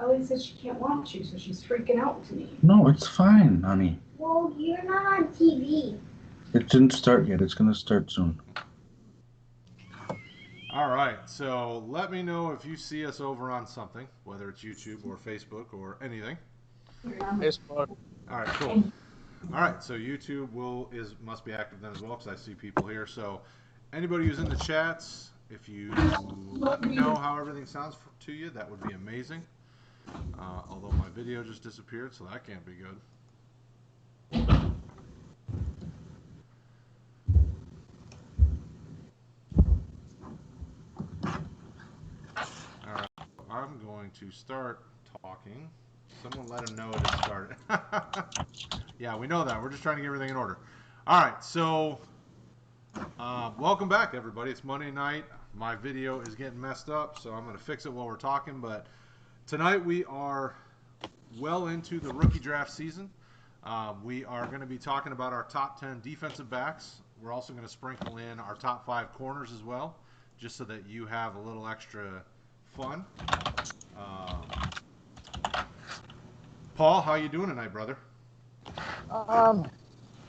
Ellie said she can't watch you, so she's freaking out to me. No, it's fine, honey. Well, you're not on TV. It didn't start yet. It's going to start soon. All right, so let me know if you see us over on something, whether it's YouTube or Facebook or anything. Facebook. All right, cool. All right, so YouTube must be active then as well because I see people here. So anybody who's in the chats, if you let me know how everything sounds to you, that would be amazing. Although my video just disappeared, so that can't be good. All right, I'm going to start talking. Someone let him know it had started. Yeah, we know that. We're just trying to get everything in order. All right, so welcome back, everybody. It's Monday night. My video is getting messed up, so I'm going to fix it while we're talking. But tonight we are well into the rookie draft season. We are going to be talking about our top 10 defensive backs. We're also going to sprinkle in our top 5 corners as well, just so that you have a little extra fun. Paul, how you doing tonight, brother?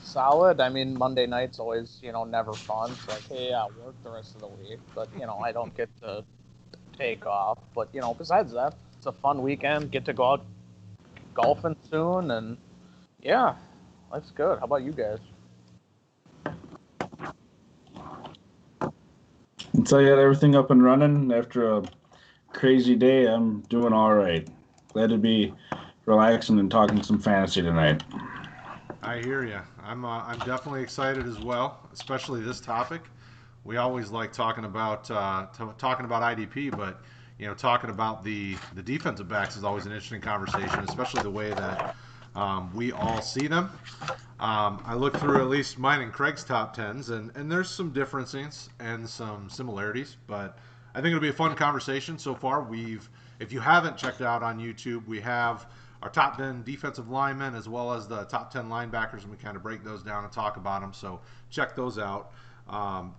Solid. I mean, Monday night's always, never fun. It's like, hey, I work the rest of the week, but, I don't get to take off. But, besides that, it's a fun weekend. Get to go out golfing soon, and, yeah, life's good. How about you guys? Until I got everything up and running after a crazy day, I'm doing all right. Glad to be relaxing and talking some fantasy tonight. I hear you. I'm definitely excited as well, especially this topic. We always like talking about IDP, but talking about the defensive backs is always an interesting conversation, especially the way that we all see them. I looked through at least mine and Craig's top 10s, and there's some differences and some similarities, but I think it'll be a fun conversation. So far, if you haven't checked out on YouTube, we have our top 10 defensive linemen as well as the top 10 linebackers, and we kind of break those down and talk about them. So check those out.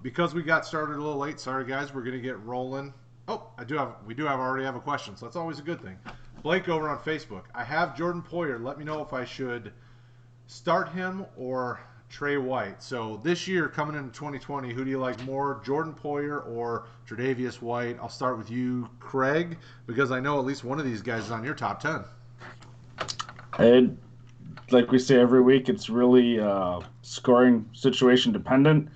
Because we got started a little late, sorry guys, we're going to get rolling. Oh, we already have a question, so that's always a good thing. Blake over on Facebook. I have Jordan Poyer. Let me know if I should start him or Trey White. So this year, coming into 2020, who do you like more, Jordan Poyer or Tre'Davious White? I'll start with you, Craig, because I know at least one of these guys is on your top 10. Like we say every week, it's really scoring situation dependent.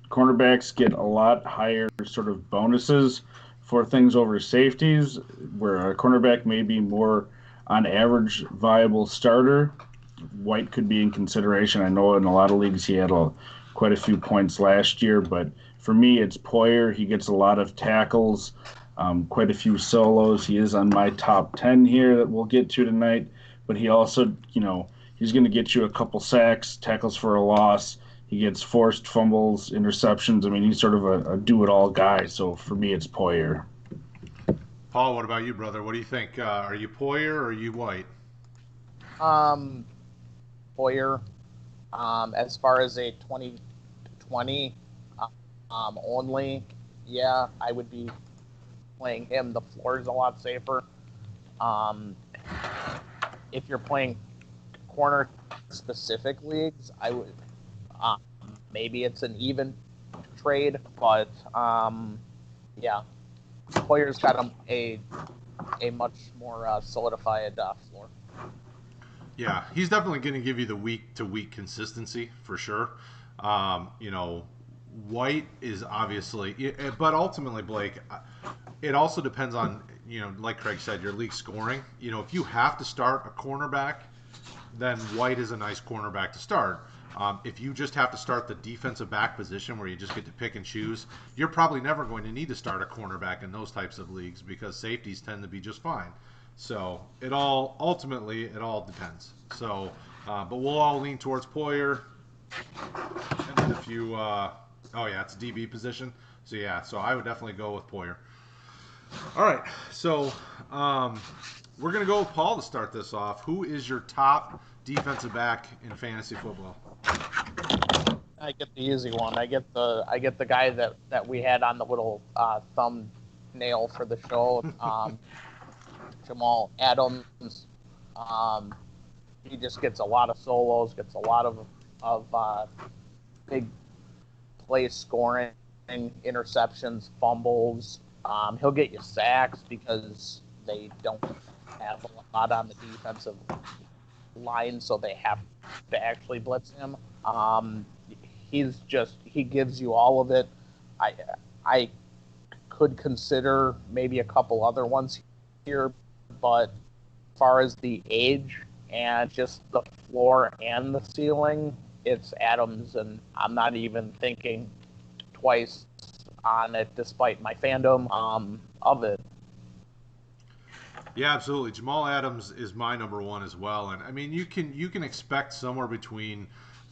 Cornerbacks get a lot higher sort of bonuses for things over safeties, where a cornerback may be more on average viable starter. White could be in consideration. I know in a lot of leagues he had quite a few points last year, but for me it's Poyer. He gets a lot of tackles, quite a few solos. He is on my top 10 here that we'll get to tonight, but he also, he's going to get you a couple sacks, tackles for a loss. He gets forced fumbles, interceptions. I mean, he's sort of a do-it-all guy. So for me, it's Poyer. Paul, what about you, brother? What do you think? Are you Poyer or are you White? Poyer. As far as a 2020 only, yeah, I would be playing him. The floor is a lot safer. If you're playing corner specific leagues, I would maybe it's an even trade, but yeah, Poyer's got a much more solidified floor. Yeah, he's definitely going to give you the week to week consistency for sure. White is obviously, but ultimately, Blake, it also depends on, like Craig said, your league scoring. If you have to start a cornerback, then White is a nice cornerback to start. If you just have to start the defensive back position where you just get to pick and choose, you're probably never going to need to start a cornerback in those types of leagues because safeties tend to be just fine. So it all depends. So, but we'll all lean towards Poyer. And then if you, it's a DB position. So yeah, so I would definitely go with Poyer. All right, so we're gonna go with Paul to start this off. Who is your top defensive back in fantasy football? I get the easy one. I get the guy that we had on the little thumbnail for the show. Jamal Adams. He just gets a lot of solos, gets a lot of big play scoring, interceptions, fumbles. He'll get you sacks because they don't have a lot on the defensive line, so they have to actually blitz him. He gives you all of it. I could consider maybe a couple other ones here, but as far as the age and just the floor and the ceiling, it's Adams, and I'm not even thinking twice on it, despite my fandom of it. Yeah, absolutely. Jamal Adams is my number one as well, and I mean you can expect somewhere between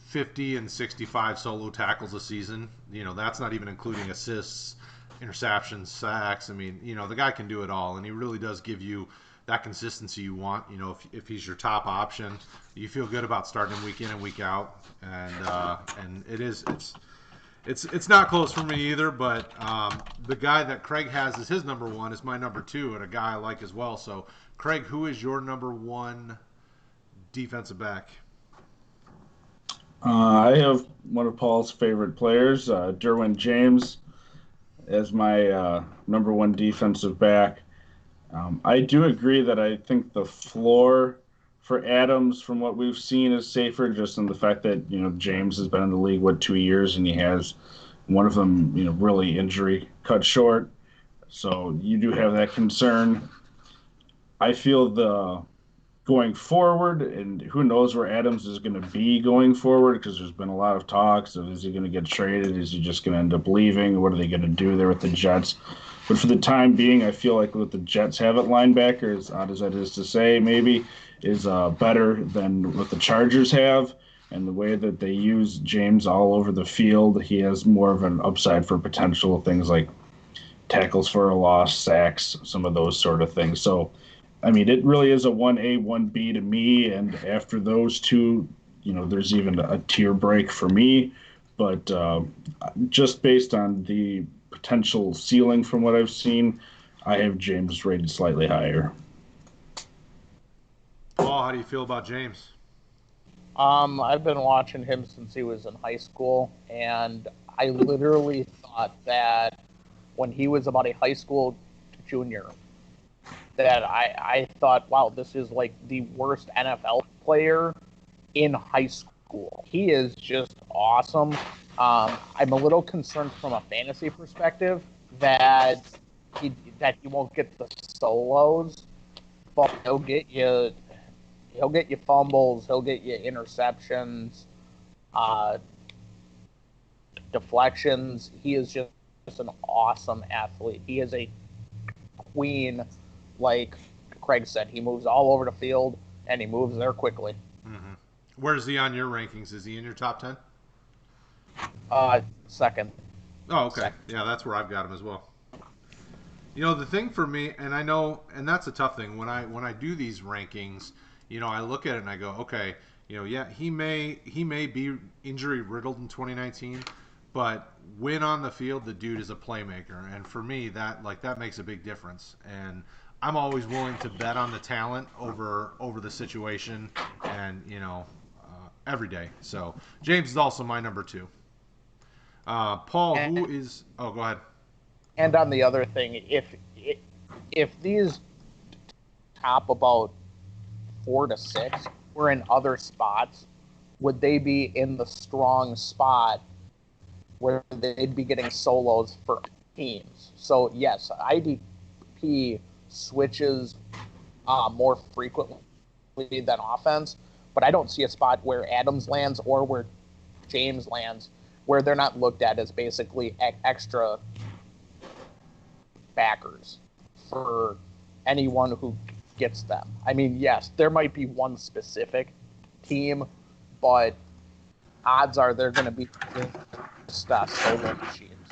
50 and 65 solo tackles a season. You know, that's not even including assists, interceptions, sacks. I mean, you know, the guy can do it all, and he really does give you that consistency you want. You know, if he's your top option, you feel good about starting him week in and week out, and it's not close for me either. But the guy that Craig has as his number one is my number two, and a guy I like as well. So, Craig, who is your number one defensive back? I have one of Paul's favorite players, Derwin James, as my number one defensive back. I do agree that I think the floor for Adams, from what we've seen, is safer, just in the fact that, you know, James has been in the league, 2 years, and he has one of them, you know, really injury cut short. So you do have that concern. I feel the going forward, and who knows where Adams is going to be going forward, because there's been a lot of talks of, is he going to get traded? Is he just going to end up leaving? What are they going to do there with the Jets? But for the time being, I feel like what the Jets have at linebacker, as odd as that is to say, maybe, is better than what the Chargers have. And the way that they use James all over the field, he has more of an upside for potential things like tackles for a loss, sacks, some of those sort of things. So, I mean, it really is a 1A, 1B to me. And after those two, you know, there's even a tier break for me. But just based on the potential ceiling from what I've seen, I have James rated slightly higher. Paul, how do you feel about James? I've been watching him since he was in high school, and I literally thought that when he was about a high school junior, that I thought, wow, this is like the worst NFL player in high school. He is just awesome. I'm a little concerned from a fantasy perspective that he won't get the solos, but he'll get you fumbles, he'll get you interceptions, deflections. He is just an awesome athlete. He is a queen, like Craig said. He moves all over the field, and he moves there quickly. Mm-hmm. Where's he on your rankings? Is he in your top 10? Second. Oh, okay. Second. Yeah, that's where I've got him as well. You know, the thing for me, and I know, and that's a tough thing, when I do these rankings, you know, I look at it and I go, okay, you know, yeah, he may be injury riddled in 2019, but when on the field, the dude is a playmaker, and for me, that makes a big difference. And I'm always willing to bet on the talent over the situation, and you know, every day. So James is also my number two. Paul, who is? Oh, go ahead. And on the other thing, if these top about 4 to 6 were in other spots, would they be in the strong spot where they'd be getting solos for teams? So yes, IDP switches more frequently than offense, but I don't see a spot where Adams lands or where James lands where they're not looked at as basically extra backers for anyone who gets them. I mean, yes, there might be one specific team, but odds are they're going to be just solo machines.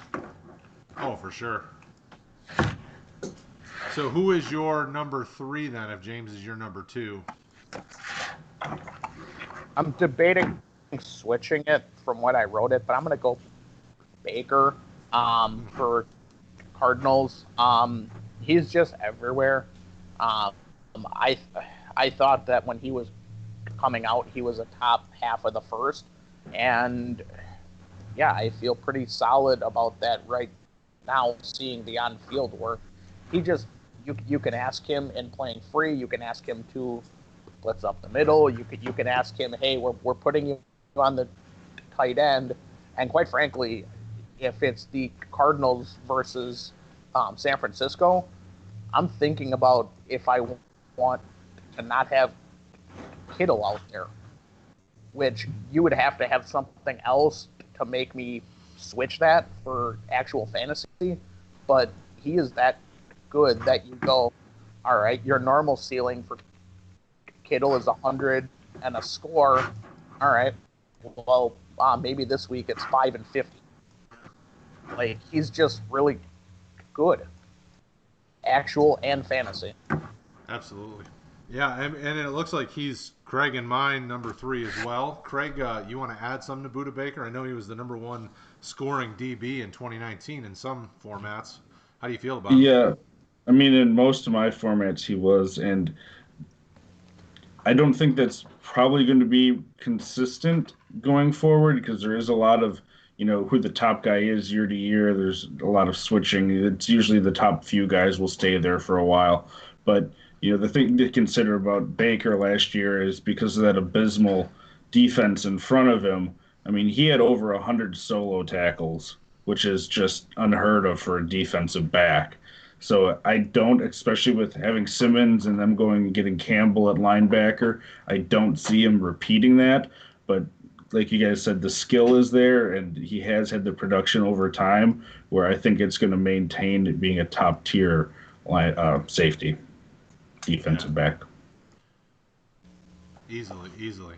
Oh, for sure. So who is your number 3 then, if James is your number 2? I'm debating switching it from what I wrote it, but I'm going to go Baker for Cardinals. He's just everywhere. I I thought that when he was coming out, he was a top half of the first, and yeah, I feel pretty solid about that right now. Seeing the on-field work, he just you can ask him in playing free. You can ask him to blitz up the middle. You can ask him, hey, we're putting you on the tight end, and quite frankly, if it's the Cardinals versus San Francisco, I'm thinking about if I want to not have Kittle out there, which you would have to have something else to make me switch that for actual fantasy. But he is that good that you go, all right, your normal ceiling for Kittle is 100 and a score. All right, well, maybe this week it's 5 and 50. Like, he's just really good, actual and fantasy. Absolutely. Yeah, and it looks like he's Craig and mine number 3 as well. Craig, you want to add something to Buda Baker? I know he was the number 1 scoring DB in 2019 in some formats. How do you feel about him? Yeah, I mean, in most of my formats, he was, and I don't think that's probably going to be consistent going forward because there is a lot of, who the top guy is year to year. There's a lot of switching. It's usually the top few guys will stay there for a while. But, the thing to consider about Baker last year is because of that abysmal defense in front of him. I mean, he had over 100 solo tackles, which is just unheard of for a defensive back. So I don't, especially with having Simmons and them going and getting Campbell at linebacker, I don't see him repeating that. But like you guys said, the skill is there, and he has had the production over time where I think it's going to maintain being a top tier safety defensive back. Easily.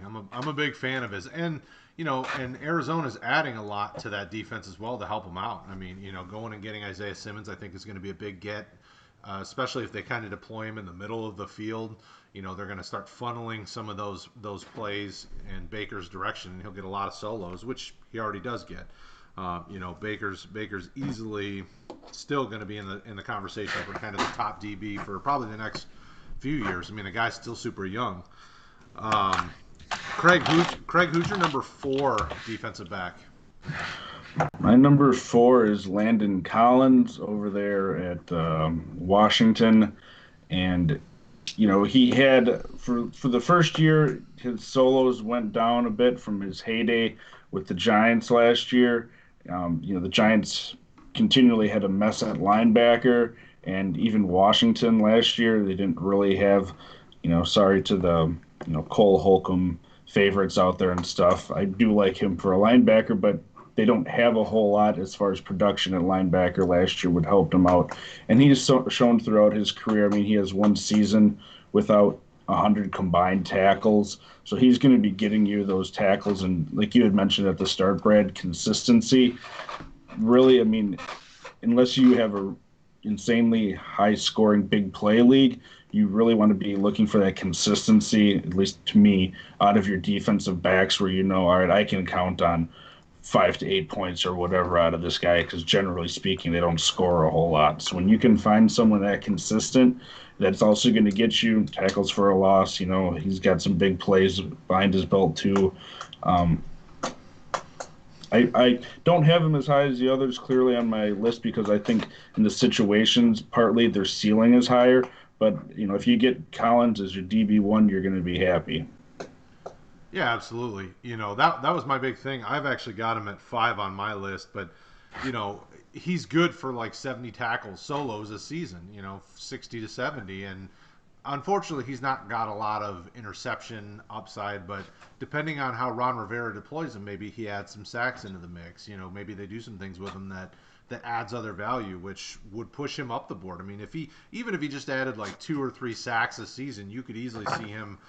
I'm a big fan of his, and and Arizona's adding a lot to that defense as well to help him out. I mean, going and getting Isaiah Simmons, I think is going to be a big get, especially if they kind of deploy him in the middle of the field. They're going to start funneling some of those plays in Baker's direction, and he'll get a lot of solos, which he already does get. Baker's easily still going to be in the conversation for kind of the top DB for probably the next few years. I mean, the guy's still super young. Craig, who's your number 4 defensive back? My number 4 is Landon Collins over there at Washington, and he had for the first year his solos went down a bit from his heyday with the Giants last year. The Giants continually had a mess at linebacker, and even Washington last year they didn't really have. Sorry to the Cole Holcomb favorites out there and stuff. I do like him for a linebacker, but they don't have a whole lot as far as production at linebacker. Last year would help him out, and he's shown throughout his career. I mean, he has one season without 100 combined tackles, so he's going to be getting you those tackles. And like you had mentioned at the start, Brad, consistency. Really, I mean, unless you have a insanely high-scoring big play league, you really want to be looking for that consistency, at least to me, out of your defensive backs where all right, I can count on 5 to 8 points or whatever out of this guy because generally speaking, they don't score a whole lot. So when you can find someone that consistent, that's also going to get you tackles for a loss. He's got some big plays behind his belt too. I don't have him as high as the others clearly on my list because I think in the situations, partly their ceiling is higher. But, if you get Collins as your DB1, you're going to be happy. Yeah, absolutely. That was my big thing. I've actually got him at 5 on my list, but, he's good for like 70 tackles solos a season, 60 to 70. And unfortunately, he's not got a lot of interception upside, but depending on how Ron Rivera deploys him, maybe he adds some sacks into the mix. Maybe they do some things with him that adds other value, which would push him up the board. I mean, even if he just added like 2 or 3 sacks a season, you could easily see him,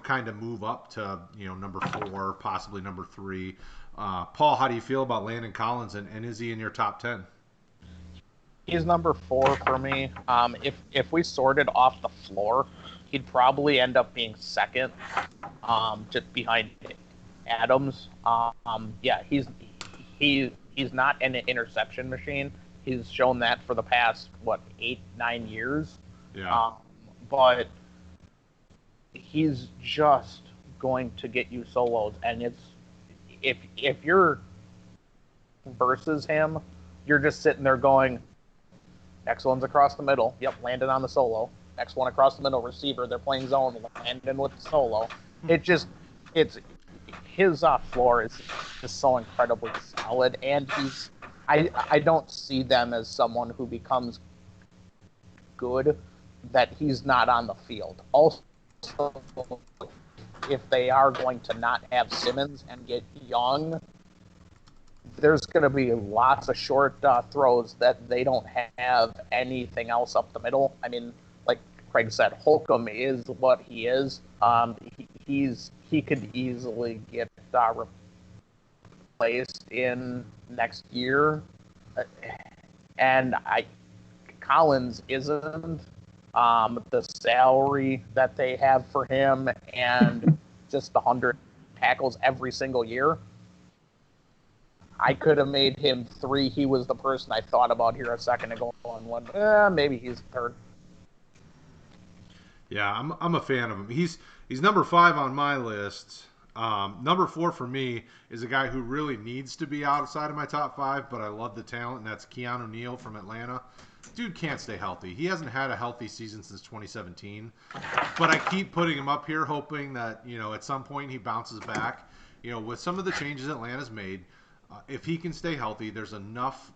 kind of move up to, number 4, possibly number 3. Paul, how do you feel about Landon Collins, and is he in your top 10? He's number 4 for me. If we sorted off the floor, he'd probably end up being second, just behind Adams. Yeah, he's not an interception machine. He's shown that for the past 8-9 years. Yeah. But he's just going to get you solos, and it's if you're versus him, you're just sitting there going, next one's across the middle. Yep, landed on the solo. Next one across the middle, receiver. They're playing zone, landing with the solo. It's his floor is just so incredibly solid, and I don't see them as someone who becomes good that he's not on the field. Also, if they are going to not have Simmons and get Young, there's going to be lots of short throws that they don't have anything else up the middle. I mean, like Craig said, Holcomb is what he is. He could easily get replaced in next year, and Collins isn't. The salary that they have for him and just the 100 tackles every single year, I could have made him 3. He was the person I thought about here a second ago and went, maybe he's 3rd. Yeah, I'm a fan of him. He's number 5 on my list. Number 4 for me is a guy who really needs to be outside of my top 5, but I love the talent, and that's Keanu Neal from Atlanta. Dude can't stay healthy. He hasn't had a healthy season since 2017, but I keep putting him up here hoping that, at some point he bounces back. With some of the changes Atlanta's made, if he can stay healthy, there's enough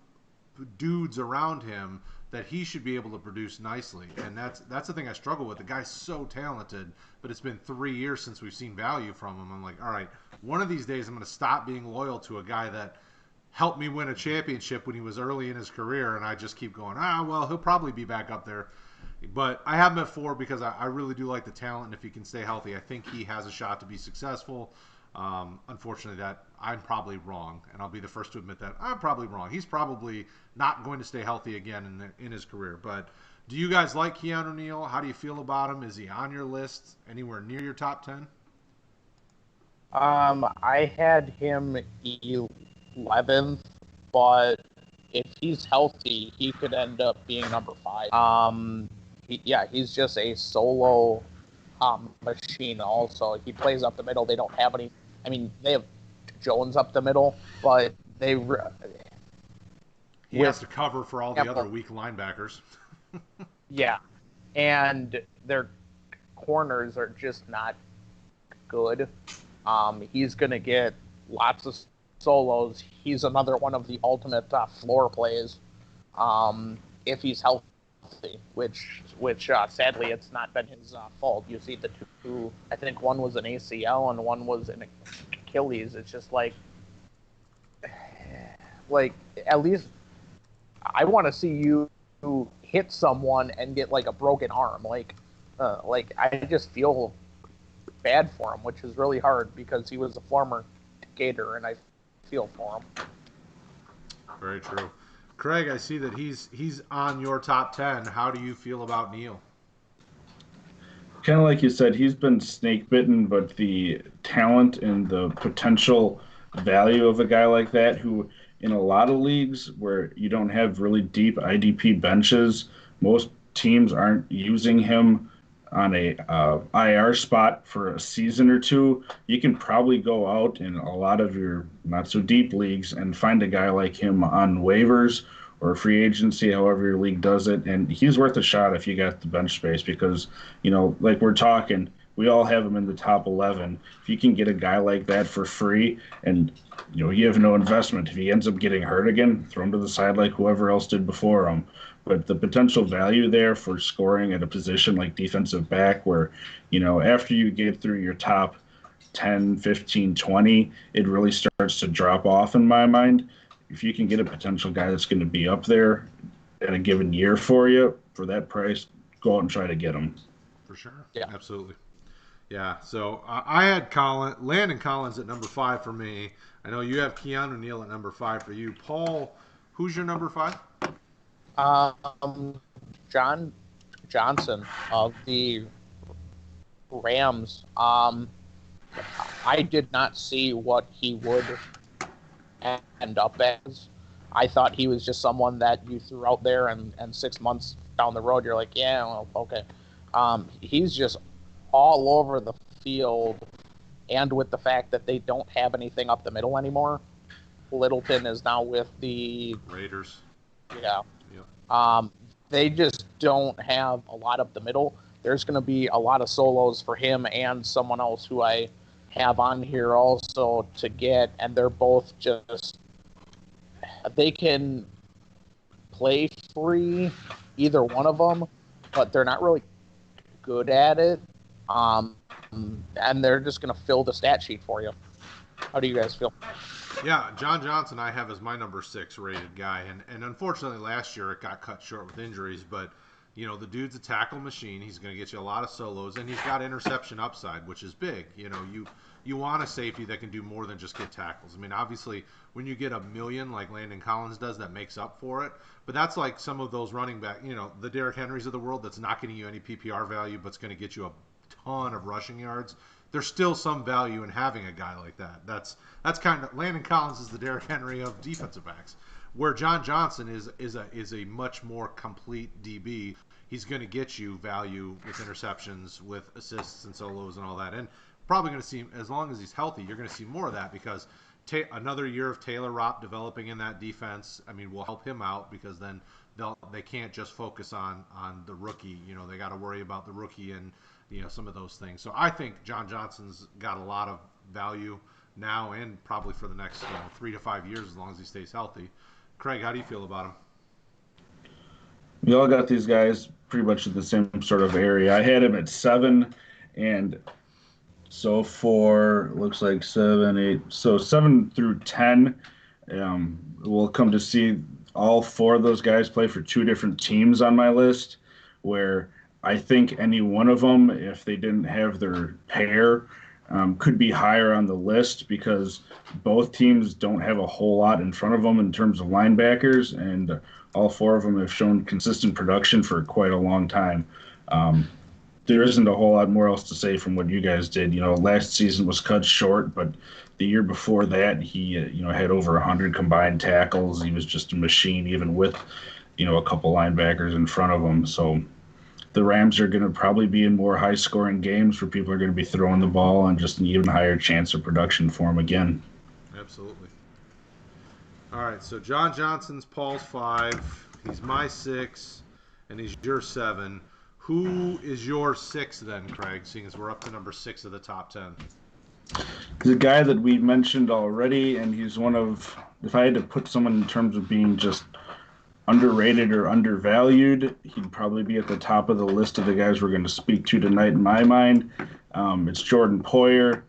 dudes around him that he should be able to produce nicely. And that's the thing I struggle with. The guy's so talented, but it's been 3 years since we've seen value from him. I'm like, all right, one of these days I'm going to stop being loyal to a guy that helped me win a championship when he was early in his career, and I just keep going, well, he'll probably be back up there. But I have him at 4 because I really do like the talent, and if he can stay healthy, I think he has a shot to be successful. Unfortunately, that I'm probably wrong, and I'll be the first to admit that I'm probably wrong. He's probably not going to stay healthy again in his career. But do you guys like Keanu Neal? How do you feel about him? Is he on your list? Anywhere near your top 10? I had him 11th, but if he's healthy, he could end up being number 5. He's just a solo machine. Also, he plays up the middle. They don't have any. I mean, they have Jones up the middle, but he has to cover for all the other weak linebackers. Yeah, and their corners are just not good. He's going to get lots of solos. He's another one of the ultimate floor plays if he's healthy, which sadly it's not been his fault. You see the two, I think one was an ACL and one was an Achilles. It's just like at least I want to see you hit someone and get like a broken arm. I just feel bad for him, which is really hard because he was a former Gator, and I feel for him. Very true. Craig, I see that he's on your top 10. How do you feel about Neal? Kind of like you said, he's been snake bitten, but the talent and the potential value of a guy like that, who in a lot of leagues where you don't have really deep IDP benches, most teams aren't using him on a IR spot for a season or two. You can probably go out in a lot of your not so deep leagues and find a guy like him on waivers or free agency, however your league does it, and he's worth a shot if you got the bench space because, like we're talking, we all have him in the top 11. If you can get a guy like that for free and, you have no investment, if he ends up getting hurt again, throw him to the side like whoever else did before him. But the potential value there for scoring at a position like defensive back where, after you get through your top 10, 15, 20, it really starts to drop off in my mind. If you can get a potential guy that's going to be up there in a given year for you, for that price, go out and try to get him. For sure. Yeah. Absolutely. Yeah, so I had Landon Collins at number 5 for me. I know you have Keanu Neal at number 5 for you. Paul, who's your number 5? John Johnson of the Rams. I did not see what he would end up as. I thought he was just someone that you threw out there and 6 months down the road, you're like, yeah, well, okay. He's just all over the field, and with the fact that they don't have anything up the middle anymore. Littleton is now with the Raiders. Yeah. Yep. They just don't have a lot up the middle. There's going to be a lot of solos for him and someone else who I have on here also to get, and they're both just, they can play free, either one of them, but they're not really good at it. And they're just going to fill the stat sheet for you. How do you guys feel? Yeah, John Johnson I have as my number 6 rated guy, and unfortunately last year it got cut short with injuries, but you know, the dude's a tackle machine. He's going to get you a lot of solos, and he's got interception upside, which is big. You know, you want a safety that can do more than just get tackles. I mean, obviously, when you get a million like Landon Collins does, that makes up for it. But that's like some of those running back, you know, the Derrick Henrys of the world that's not getting you any PPR value, but it's going to get you a ton of rushing yards. There's still some value in having a guy like that. That's kind of, Landon Collins is the Derrick Henry of defensive backs, where John Johnson is a much more complete DB. He's going to get you value with interceptions, with assists and solos and all that, and probably going to see, as long as he's healthy, you're going to see more of that, because another year of Taylor Rapp developing in that defense, I mean, will help him out, because then they can't just focus on the rookie. You know, they got to worry about the rookie and, you know, some of those things. So I think John Johnson's got a lot of value now and probably for the next 3 to 5 years, as long as he stays healthy. Craig, how do you feel about him? We all got these guys pretty much in the same sort of area. I had him at 7, and so for looks like 7, 8, so 7 through 10. We'll come to see all 4 of those guys play for 2 different teams on my list, where I think any one of them, if they didn't have their pair, could be higher on the list, because both teams don't have a whole lot in front of them in terms of linebackers, and all 4 of them have shown consistent production for quite a long time. There isn't a whole lot more else to say from what you guys did. You know, last season was cut short, but the year before that, he had over 100 combined tackles. He was just a machine, even with a couple linebackers in front of him. So the Rams are going to probably be in more high-scoring games where people are going to be throwing the ball, and just an even higher chance of production for him again. Absolutely. All right, so John Johnson's Paul's 5. He's my 6, and he's your 7. Who is your 6 then, Craig, seeing as we're up to number 6 of the top 10? He's a guy that we mentioned already, and he's one of, if I had to put someone in terms of being just underrated or undervalued, he'd probably be at the top of the list of the guys we're going to speak to tonight in my mind. It's Jordan Poyer.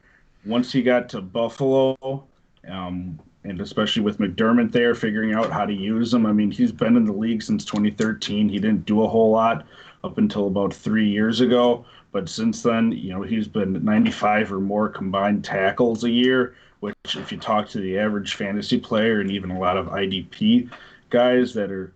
Once he got to Buffalo, and especially with McDermott there, figuring out how to use him. I mean, he's been in the league since 2013. He didn't do a whole lot up until about 3 years ago. But since then, he's been 95 or more combined tackles a year, which if you talk to the average fantasy player and even a lot of IDP guys that are,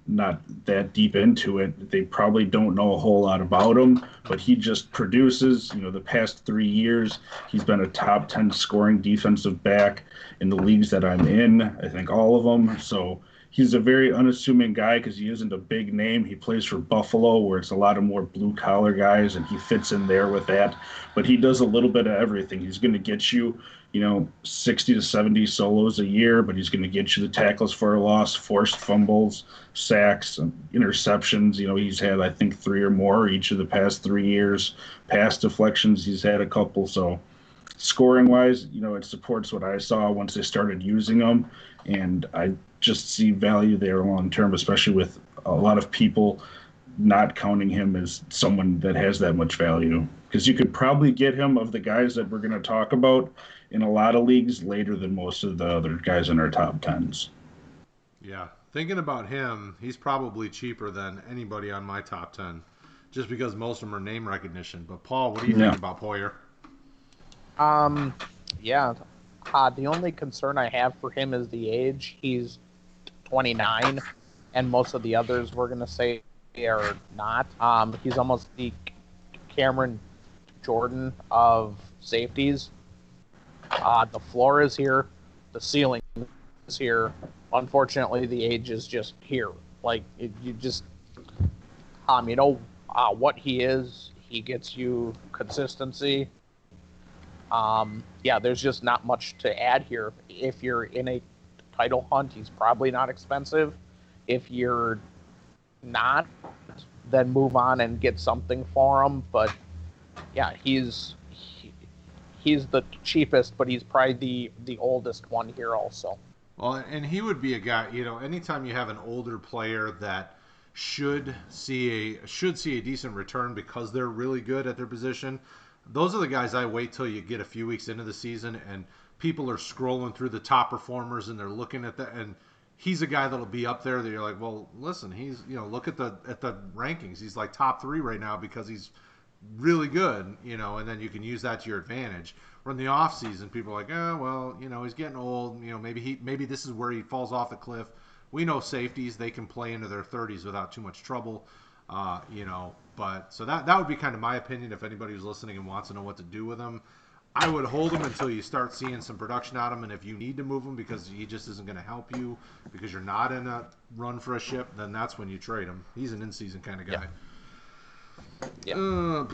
not that deep into it, they probably don't know a whole lot about him, but he just produces. The past 3 years, he's been a top 10 scoring defensive back in the leagues that I'm in, I think all of them. So he's a very unassuming guy because he isn't a big name. He plays for Buffalo, where it's a lot of more blue-collar guys, and he fits in there with that. But he does a little bit of everything. He's going to get you, 60 to 70 solos a year, but he's going to get you the tackles for a loss, forced fumbles, sacks, interceptions. He's had, I think, 3 or more each of the past 3 years. Pass deflections, he's had a couple. So scoring-wise, it supports what I saw once they started using him, and I just see value there long-term, especially with a lot of people not counting him as someone that has that much value. Because you could probably get him, of the guys that we're going to talk about, in a lot of leagues later than most of the other guys in our top 10s. Yeah. Thinking about him, he's probably cheaper than anybody on my top 10, just because most of them are name recognition. But, Paul, what do you think about Poyer? Yeah. The only concern I have for him is the age. He's 29, and most of the others we're going to say are not. He's almost the Cameron Jordan of safeties. The floor is here. The ceiling is here. Unfortunately, the age is just here. Like, what he is, He gets you consistency. Yeah, there's just not much to add here. If you're in a title hunt, he's probably not expensive. If you're not, then move on and get something for him. But yeah, he's the cheapest, but he's probably the oldest one here also. Well, and he would be a guy, anytime you have an older player that should see a decent return because they're really good at their position, those are the guys I wait till you get a few weeks into the season and people are scrolling through the top performers and they're looking at that, and he's a guy that'll be up there that you're like, well, listen, he's, look at the rankings. He's like top 3 right now because he's really good, and then you can use that to your advantage. Or in the off season, people are like, oh, well, he's getting old. Maybe this is where he falls off the cliff. We know safeties, they can play into their 30s without too much trouble, But so that would be kind of my opinion. If anybody who's listening and wants to know what to do with him, I would hold him until you start seeing some production out of him. And if you need to move him because he just isn't going to help you because you're not in a run for a ship, then that's when you trade him. He's an in-season kind of guy. Yeah. All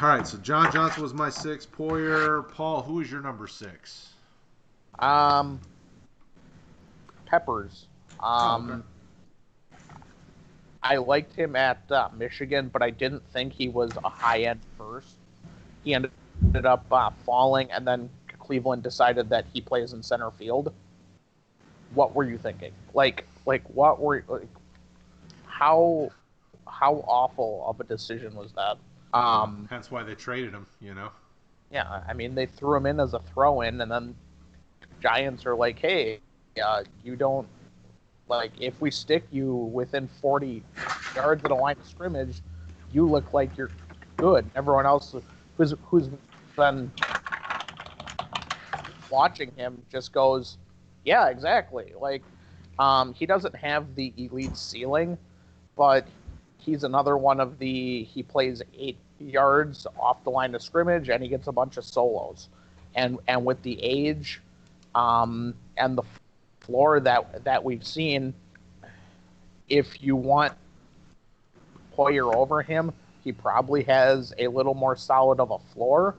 right, so John Johnson was my 6. Poyer, Paul, who is your number 6? Peppers. Okay. I liked him at Michigan, but I didn't think he was a high-end first. He ended up falling, and then Cleveland decided that he plays in center field. What were you thinking? What were how awful of a decision was that? Hence why they traded him, Yeah, I mean, they threw him in as a throw-in, and then Giants are like, hey, you don't, if we stick you within 40 yards of the line of scrimmage, you look like you're good. Everyone else who's been watching him just goes, yeah, exactly. He doesn't have the elite ceiling, but he's another one of he plays 8 yards off the line of scrimmage and he gets a bunch of solos. And with the age and the floor that we've seen, if you want Poyer over him, he probably has a little more solid of a floor,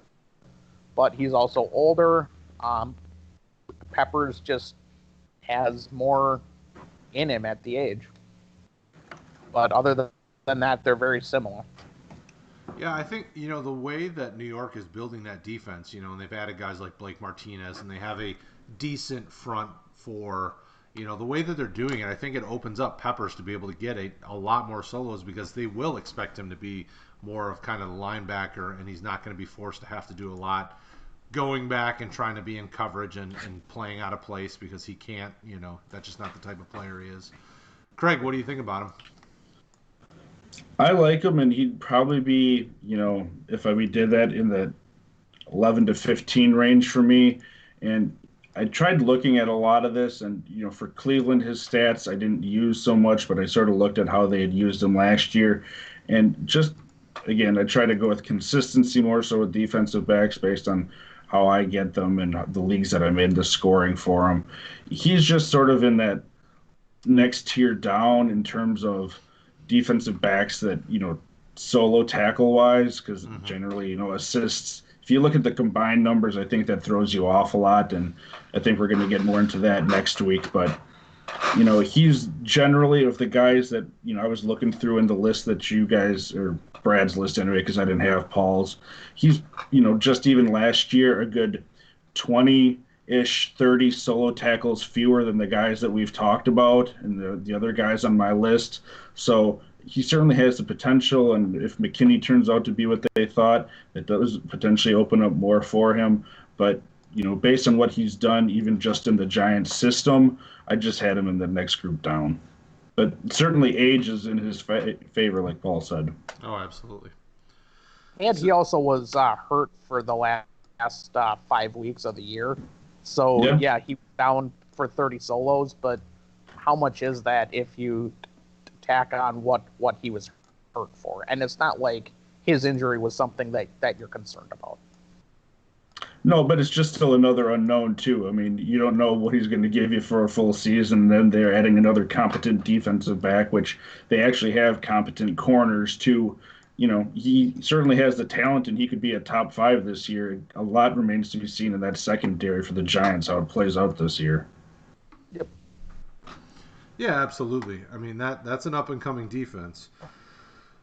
but he's also older. Peppers just has more in him at the age. But other than that, they're very similar. Yeah, I think, the way that New York is building that defense, and they've added guys like Blake Martinez, and they have a decent front for, the way that they're doing it, I think it opens up Peppers to be able to get a lot more solos because they will expect him to be more of kind of the linebacker, and he's not going to be forced to have to do a lot going back and trying to be in coverage and playing out of place because he can't, that's just not the type of player he is. Craig, what do you think about him? I like him, and he'd probably be, if we did that in the 11 to 15 range for me. And I tried looking at a lot of this, and, for Cleveland, his stats I didn't use so much, but I sort of looked at how they had used him last year. And just, again, I try to go with consistency more so with defensive backs based on how I get them and the leagues that I'm in, the scoring for him. He's just sort of in that next tier down in terms of defensive backs that, solo tackle wise, because generally, assists. If you look at the combined numbers, I think that throws you off a lot, and I think we're going to get more into that next week. But, he's generally of the guys that, I was looking through in the list that you guys, or Brad's list anyway, because I didn't have Paul's. He's, just even last year, a good 20-ish, 30 solo tackles fewer than the guys that we've talked about and the other guys on my list. So he certainly has the potential, and if McKinney turns out to be what they thought, it does potentially open up more for him. But, based on what he's done, even just in the Giants system, I just had him in the next group down. But certainly age is in his favor, like Paul said. Oh, absolutely. And he also was hurt for the last 5 weeks of the year. So, yeah, he was down for 30 solos, but how much is that if you tack on what he was hurt for? And it's not like his injury was something that you're concerned about. No, but it's just still another unknown, too. I mean, you don't know what he's going to give you for a full season. Then they're adding another competent defensive back, which they actually have competent corners, too, he certainly has the talent and he could be a top 5 this year. A lot remains to be seen in that secondary for the Giants, how it plays out this year. Yep. Yeah, absolutely. I mean, that's an up-and-coming defense.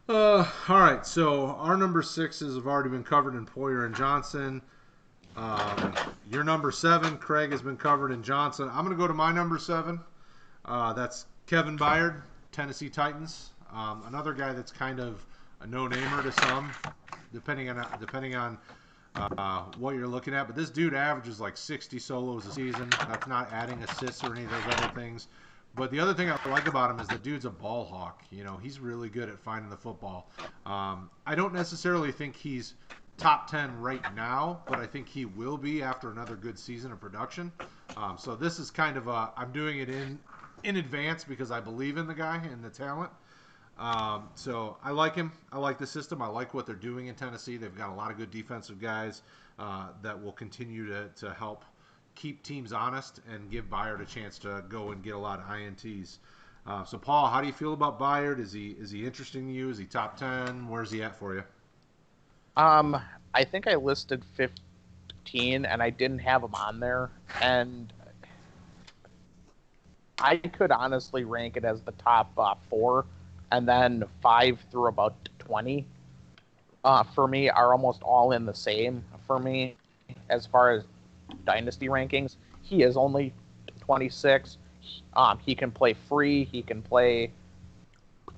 All right, so our number 6s have already been covered in Poyer and Johnson. Your number 7, Craig, has been covered in Johnson. I'm going to go to my number 7. That's Kevin Byard, Tennessee Titans. Another guy that's kind of a no-namer to some, depending on what you're looking at. But this dude averages like 60 solos a season. That's not adding assists or any of those other things. But the other thing I like about him is the dude's a ball hawk. He's really good at finding the football. I don't necessarily think he's top 10 right now, but I think he will be after another good season of production. So this is kind of I'm doing it in advance because I believe in the guy and the talent. So I like him. I like the system. I like what they're doing in Tennessee. They've got a lot of good defensive guys that will continue to help keep teams honest and give Byard a chance to go and get a lot of INTs. So Paul, how do you feel about Byard? Is he interesting to you? Is he top 10? Where's he at for you? I think I listed 15 and I didn't have him on there, and I could honestly rank it as the top 4, and then 5 through about 20 for me are almost all in the same for me as far as dynasty rankings. He is only 26. He can play free. He can play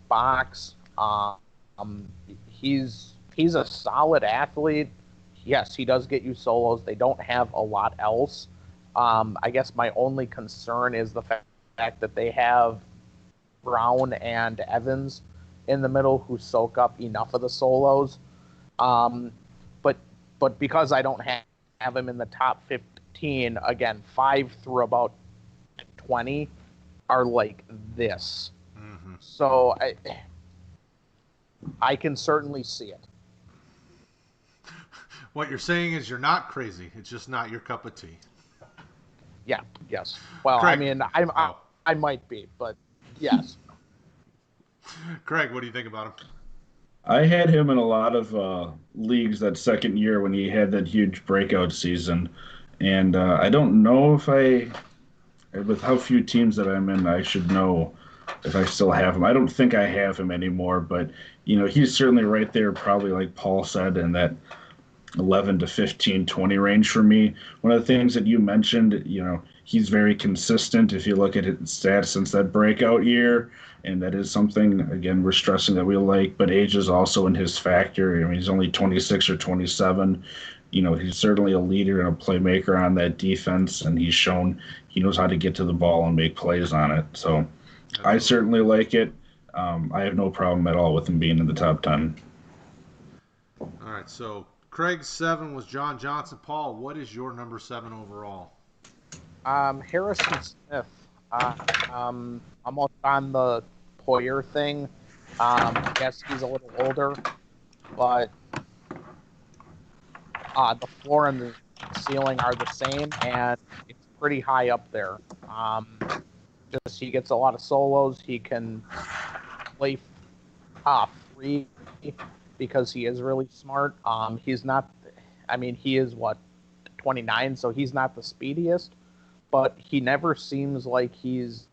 box. He's a solid athlete. Yes, he does get you solos. They don't have a lot else. I guess my only concern is the fact that they have Brown and Evans in the middle who soak up enough of the solos. But because I don't have him in the top 15, again, 5 through about 20 are like this. Mm-hmm. So I can certainly see it. What you're saying is you're not crazy. It's just not your cup of tea. Yeah. Yes. Well, Craig. I mean, I might be, but yes. Craig, what do you think about him? I had him in a lot of leagues that second year when he had that huge breakout season, and I don't know if with how few teams that I'm in, I should know if I still have him. I don't think I have him anymore, but he's certainly right there, probably like Paul said, in that 11 to 15, 20 range for me. One of the things that you mentioned, he's very consistent if you look at his stats since that breakout year, and that is something, again, we're stressing that we like, but age is also in his factor. I mean, he's only 26 or 27. He's certainly a leader and a playmaker on that defense, and he's shown he knows how to get to the ball and make plays on it. So I certainly like it. I have no problem at all with him being in the top 10. All right, so Craig's 7 was John Johnson. Paul, what is your number 7 overall? Harrison Smith. I'm almost on the Poyer thing. Yes, he's a little older, but the floor and the ceiling are the same, and it's pretty high up there. Just he gets a lot of solos. He can play free because he is really smart. He's not. I mean, he is 29, so he's not the speediest, but he never seems like he's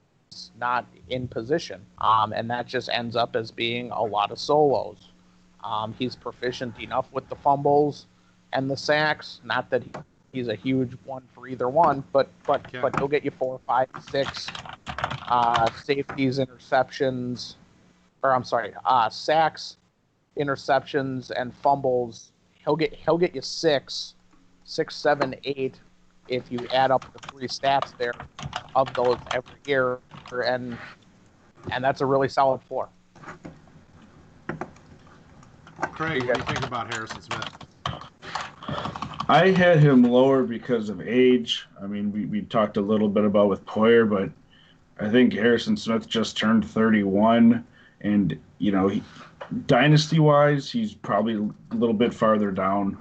not in position. And that just ends up as being a lot of solos. He's proficient enough with the fumbles and the sacks. Not that he's a huge one for either one, but he'll get you 4, 5, 6 safeties, interceptions, or I'm sorry, sacks, interceptions, and fumbles. He'll get you 6, 7, 8 if you add up the 3 stats there of those every year, and that's a really solid floor. Craig, what do you think about Harrison Smith? I had him lower because of age. I mean, we talked a little bit about with Poyer, but I think Harrison Smith just turned 31, and dynasty-wise, he's probably a little bit farther down.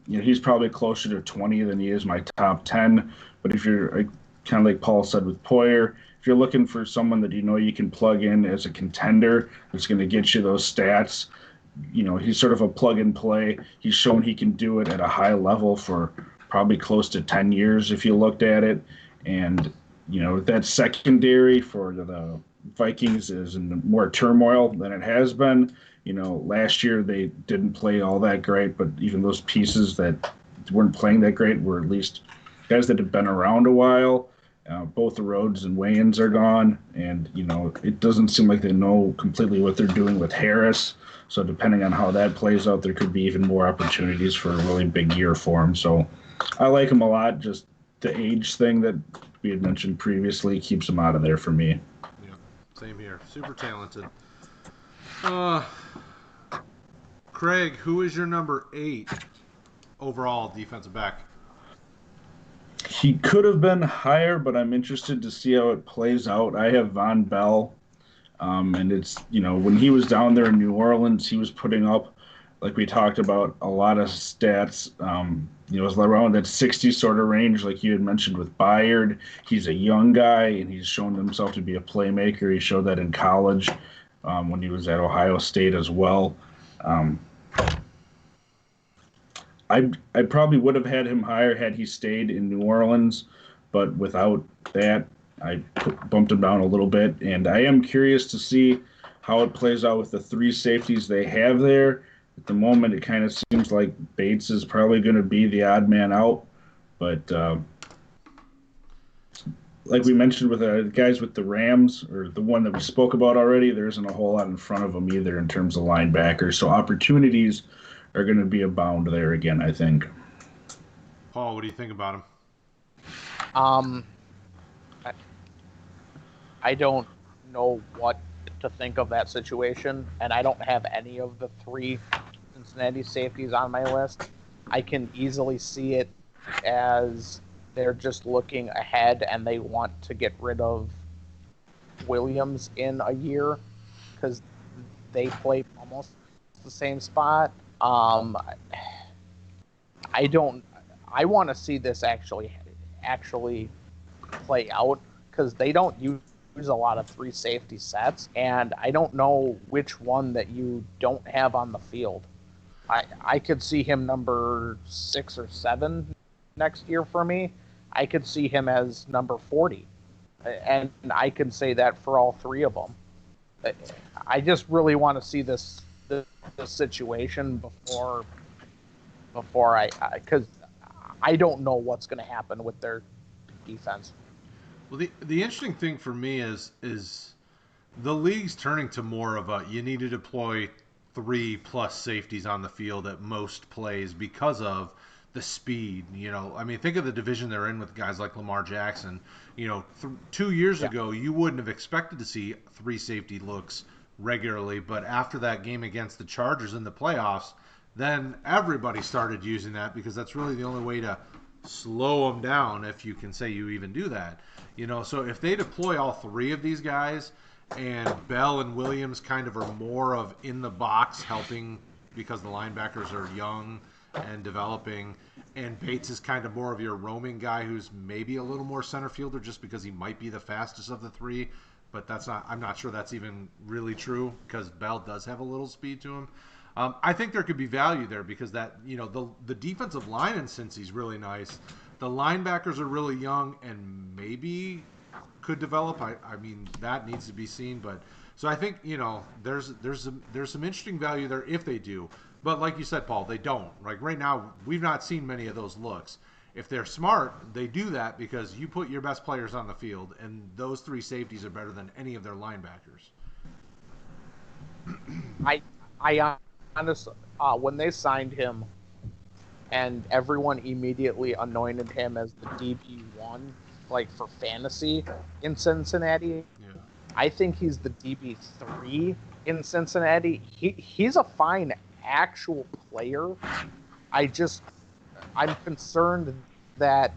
He's probably closer to 20 than he is my top 10. But if you're kind of like Paul said with Poyer, if you're looking for someone that you can plug in as a contender that's going to get you those stats, he's sort of a plug and play. He's shown he can do it at a high level for probably close to 10 years if you looked at it. And, that secondary for the Vikings is in more turmoil than it has been. Last year they didn't play all that great, but even those pieces that weren't playing that great were at least guys that have been around a while. Both the Rhodes and Wayans are gone, and it doesn't seem like they know completely what they're doing with Harris. So depending on how that plays out, there could be even more opportunities for a really big year for him. So I like him a lot. Just the age thing that we had mentioned previously keeps him out of there for me. Yeah, same here. Super talented. Craig, who is your number 8 overall defensive back? He could have been higher, but I'm interested to see how it plays out. I have Von Bell, and it's, when he was down there in New Orleans, he was putting up, like we talked about, a lot of stats. It was around that 60 sort of range, like you had mentioned with Bayard. He's a young guy, and he's shown himself to be a playmaker. He showed that in college when he was at Ohio State as well. I probably would have had him higher had he stayed in New Orleans, but without that, I bumped him down a little bit. And I am curious to see how it plays out with the 3 safeties they have there. At the moment, it kind of seems like Bates is probably going to be the odd man out. But like we mentioned with the guys with the Rams, or the one that we spoke about already, there isn't a whole lot in front of them either in terms of linebackers. So opportunities are going to be abound there again, I think. Paul, what do you think about him? I don't know what to think of that situation, and I don't have any of the 3 Cincinnati safeties on my list. I can easily see it as they're just looking ahead and they want to get rid of Williams in a year because they play almost the same spot. I want to see this actually play out because they don't use a lot of 3 safety sets, and I don't know which one that you don't have on the field. I could see him number 6 or 7 next year for me. I could see him as number 40, and I can say that for all 3 of them. I just really want to see this situation before because I don't know what's going to happen with their defense. Well, the interesting thing for me is the league's turning to more of a you need to deploy 3+ safeties on the field at most plays because of the speed. I mean, think of the division they're in with guys like Lamar Jackson. 2 years ago, you wouldn't have expected to see 3 safety looks regularly, but after that game against the Chargers in the playoffs, then everybody started using that because that's really the only way to slow them down, if you can say you even do that. So if they deploy all 3 of these guys and Bell and Williams kind of are more of in the box helping because the linebackers are young and developing, and Bates is kind of more of your roaming guy who's maybe a little more center fielder just because he might be the fastest of the 3, but I'm not sure that's even really true because Bell does have a little speed to him. I think there could be value there because that, the defensive line in Cincy's really nice. The linebackers are really young and maybe could develop. I mean, that needs to be seen, but so I think, there's some interesting value there if they do. But like you said, Paul, they don't. Like right now, we've not seen many of those looks. If they're smart, they do that because you put your best players on the field, and those 3 safeties are better than any of their linebackers. I honestly, when they signed him, and everyone immediately anointed him as the DB1, like for fantasy in Cincinnati. Yeah. I think he's the DB3 in Cincinnati. He's a fine actual player. I'm concerned that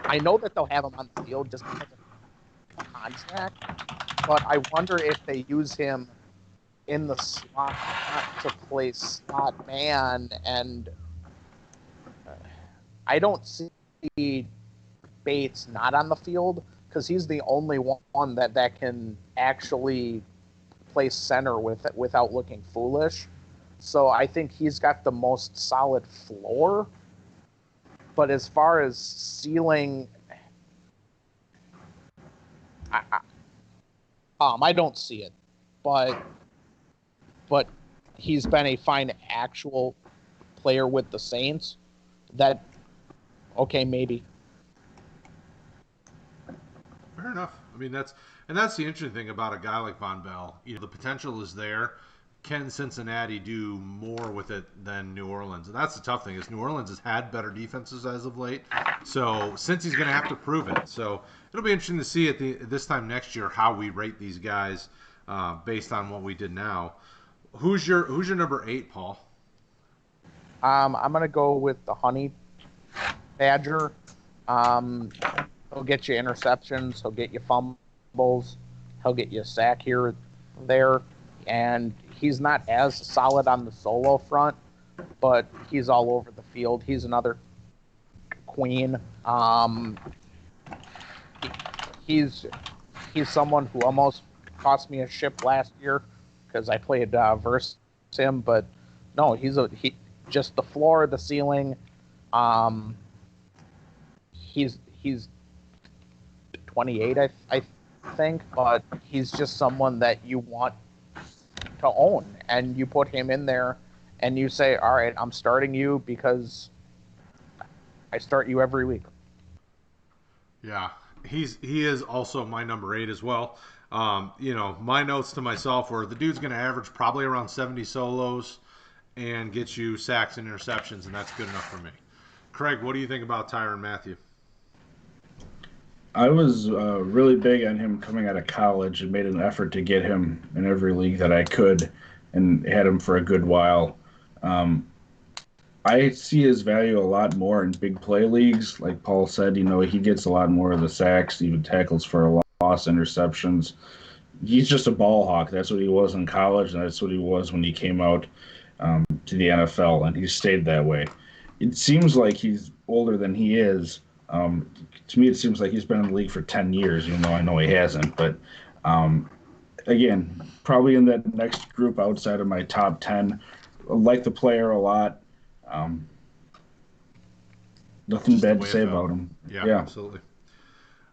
I know that they'll have him on the field just because of contract, but I wonder if they use him in the slot to play slot man, and I don't see Bates not on the field because he's the only one that can actually play center without looking foolish. So I think he's got the most solid floor. But as far as ceiling, I don't see it. But he's been a fine actual player with the Saints. That, okay, maybe. Fair enough. I mean, that's the interesting thing about a guy like Von Bell. You know, the potential is there. Can Cincinnati do more with it than New Orleans? And that's the tough thing, is New Orleans has had better defenses as of late. So since he's going to have to prove it. So it'll be interesting to see at this time next year how we rate these guys based on what we did now. Who's your number 8, Paul? I'm gonna go with the Honey Badger. He'll get you interceptions. He'll get you fumbles. He'll get you a sack here, there, and he's not as solid on the solo front, but he's all over the field. He's another queen. He's someone who almost cost me a ship last year because I played versus him, but no, he just the floor, the ceiling. He's 28, I think, but he's just someone that you want to own, and you put him in there, and you say, "All right, I'm starting you because I start you every week." Yeah, he is also my number 8 as well. You know, my notes to myself were the dude's going to average probably around 70 solos and get you sacks and interceptions, and that's good enough for me. Craig, what do you think about Tyrann Mathieu? I was really big on him coming out of college and made an effort to get him in every league that I could and had him for a good while. I see his value a lot more in big play leagues. Like Paul said, you know, he gets a lot more of the sacks, even tackles for a loss, interceptions. He's just a ball hawk. That's what he was in college, and that's what he was when he came out to the NFL, and he's stayed that way. It seems like he's older than he is. To me, it seems like he's been in the league for 10 years, even though I know he hasn't. But again, probably in that next group outside of my top 10. I like the player a lot. Nothing bad to say about him. Yeah, absolutely.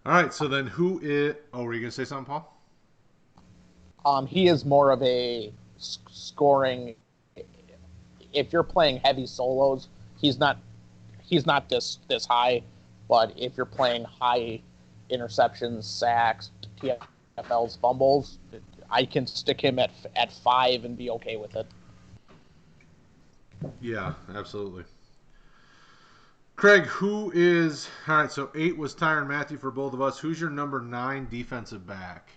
All right, so then who is... Oh, were you going to say something, Paul? He is more of a scoring... If you're playing heavy solos, he's not this high, but if you're playing high interceptions, sacks, TFLs, fumbles, I can stick him at 5 and be okay with it. Yeah, absolutely. Craig, who is... All right, so 8 was Tyrann Mathieu for both of us. Who's your number 9 defensive back?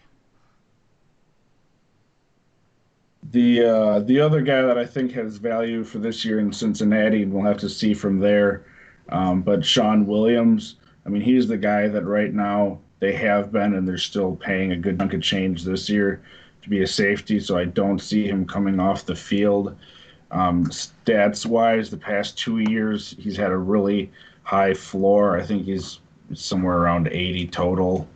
The other guy that I think has value for this year in Cincinnati, and we'll have to see from there, but Sean Williams, I mean, he's the guy that right now they have been, and they're still paying a good chunk of change this year to be a safety, so I don't see him coming off the field. Stats-wise, the past 2 years, he's had a really high floor. I think he's somewhere around 80 total.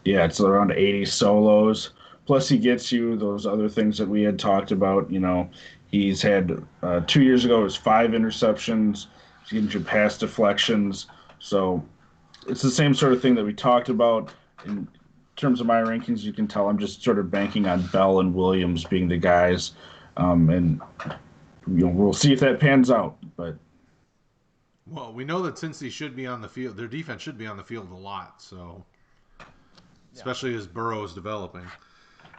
Yeah, it's around 80 solos. Plus, he gets you those other things that we had talked about. You know, he's had 2 years ago, it was 5 interceptions. He's getting you pass deflections. So it's the same sort of thing that we talked about. In terms of my rankings, you can tell I'm just sort of banking on Bell and Williams being the guys. And you know, we'll see if that pans out. But well, we know that Cincy should be on the field. Their defense should be on the field a lot. So, especially as Burrow is developing.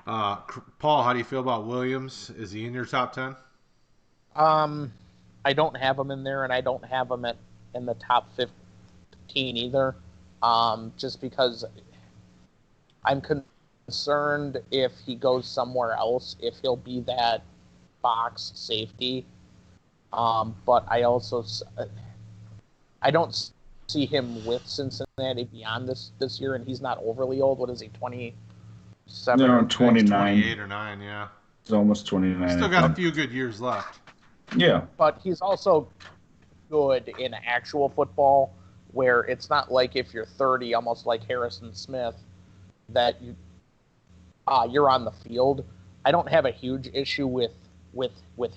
Paul, how do you feel about Williams? Is he in your top 10? I don't have him in there, and I don't have him in the top 15 either. Just because I'm concerned if he goes somewhere else, if he'll be that box safety. But I also I don't see him with Cincinnati beyond this year, and he's not overly old. What is he, 27? no, 29. 28 or 9, yeah. It's almost 29. Still got a few good years left. Yeah. But he's also good in actual football, where it's not like if you're 30, almost like Harrison Smith, that you're on the field. I don't have a huge issue with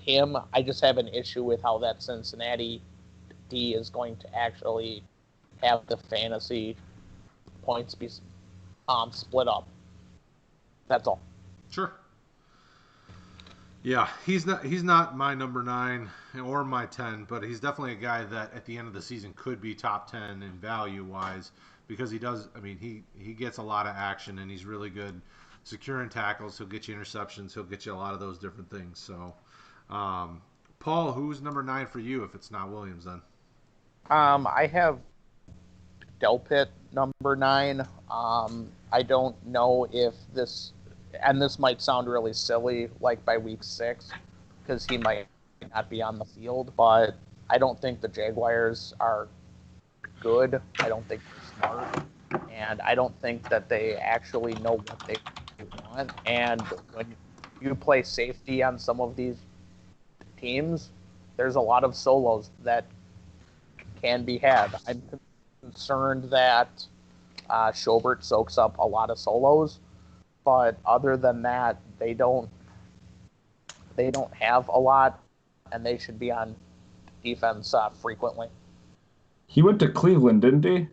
him. I just have an issue with how that Cincinnati D is going to actually have the fantasy points be split up. That's all. Sure. Yeah, he's not my number 9 or my 10, but he's definitely a guy that at the end of the season could be top 10 in value wise because he does. I mean, he gets a lot of action and he's really good securing tackles. He'll get you interceptions. He'll get you a lot of those different things. So, Paul, who's number 9 for you if it's not Williams then? I have Delpit number 9. I don't know if this, and this might sound really silly, like by week 6, because he might not be on the field, but I don't think the Jaguars are good. I don't think they're smart. And I don't think that they actually know what they want. And when you play safety on some of these teams, there's a lot of solos that can be had. I'm concerned that Schobert soaks up a lot of solos, but other than that, they don't have a lot, and they should be on defense frequently. He went to Cleveland, didn't he?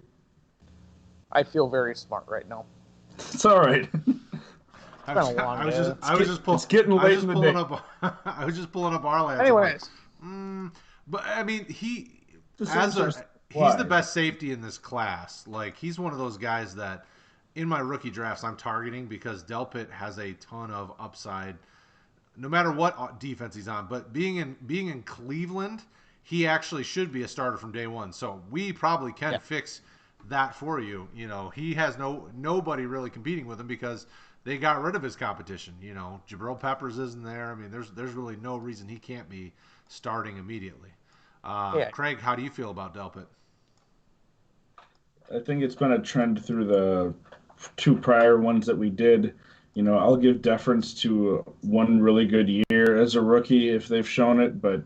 I feel very smart right now. It's all right. I was just pulling up our lands. Anyways, but I mean, he's the Why? best safety in this class. Like he's one of those guys that in my rookie drafts I'm targeting because Delpit has a ton of upside, no matter what defense he's on. But being in Cleveland, he actually should be a starter from day one. So we probably can fix that for you. You know, he has nobody really competing with him because they got rid of his competition. You know, Jabril Peppers isn't there. I mean, there's really no reason he can't be starting immediately. Craig, how do you feel about Delpit? I think it's been a trend through the 2 prior ones that we did. You know, I'll give deference to one really good year as a rookie if they've shown it, but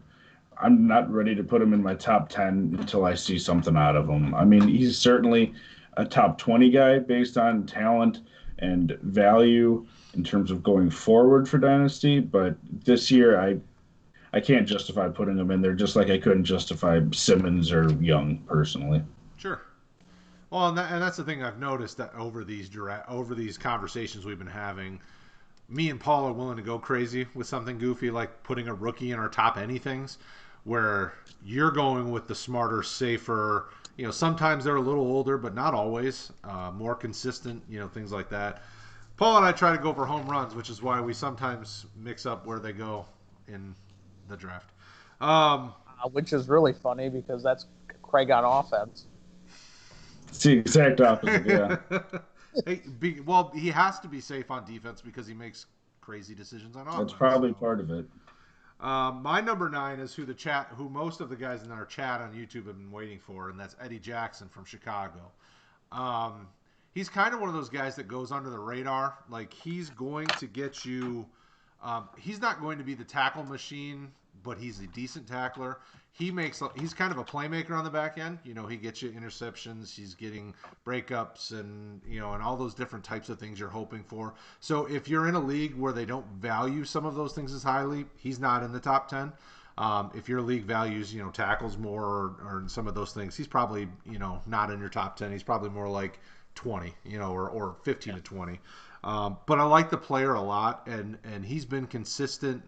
I'm not ready to put him in my top 10 until I see something out of him. I mean, he's certainly a top 20 guy based on talent and value in terms of going forward for Dynasty, but this year I can't justify putting him in there just like I couldn't justify Simmons or Young personally. Sure. Well, and that's the thing I've noticed that over these conversations we've been having, me and Paul are willing to go crazy with something goofy like putting a rookie in our top anythings, where you're going with the smarter, safer. You know, sometimes they're a little older, but not always. More consistent, you know, things like that. Paul and I try to go for home runs, which is why we sometimes mix up where they go in the draft. which is really funny because that's Craig on offense. It's the exact opposite, yeah. Well, he has to be safe on defense because he makes crazy decisions on offense. That's probably part of it. My number 9 is who most of the guys in our chat on YouTube have been waiting for, and that's Eddie Jackson from Chicago. He's kind of one of those guys that goes under the radar. Like, he's going to get you he's not going to be the tackle machine, but he's a decent tackler. He's kind of a playmaker on the back end. You know, he gets you interceptions, he's getting breakups, and and all those different types of things you're hoping for. So if you're in a league where they don't value some of those things as highly, he's not in the top 10. If your league values, tackles more or some of those things, he's probably, not in your top 10. He's probably more like 20, or 15 to 20. But I like the player a lot, and he's been consistent.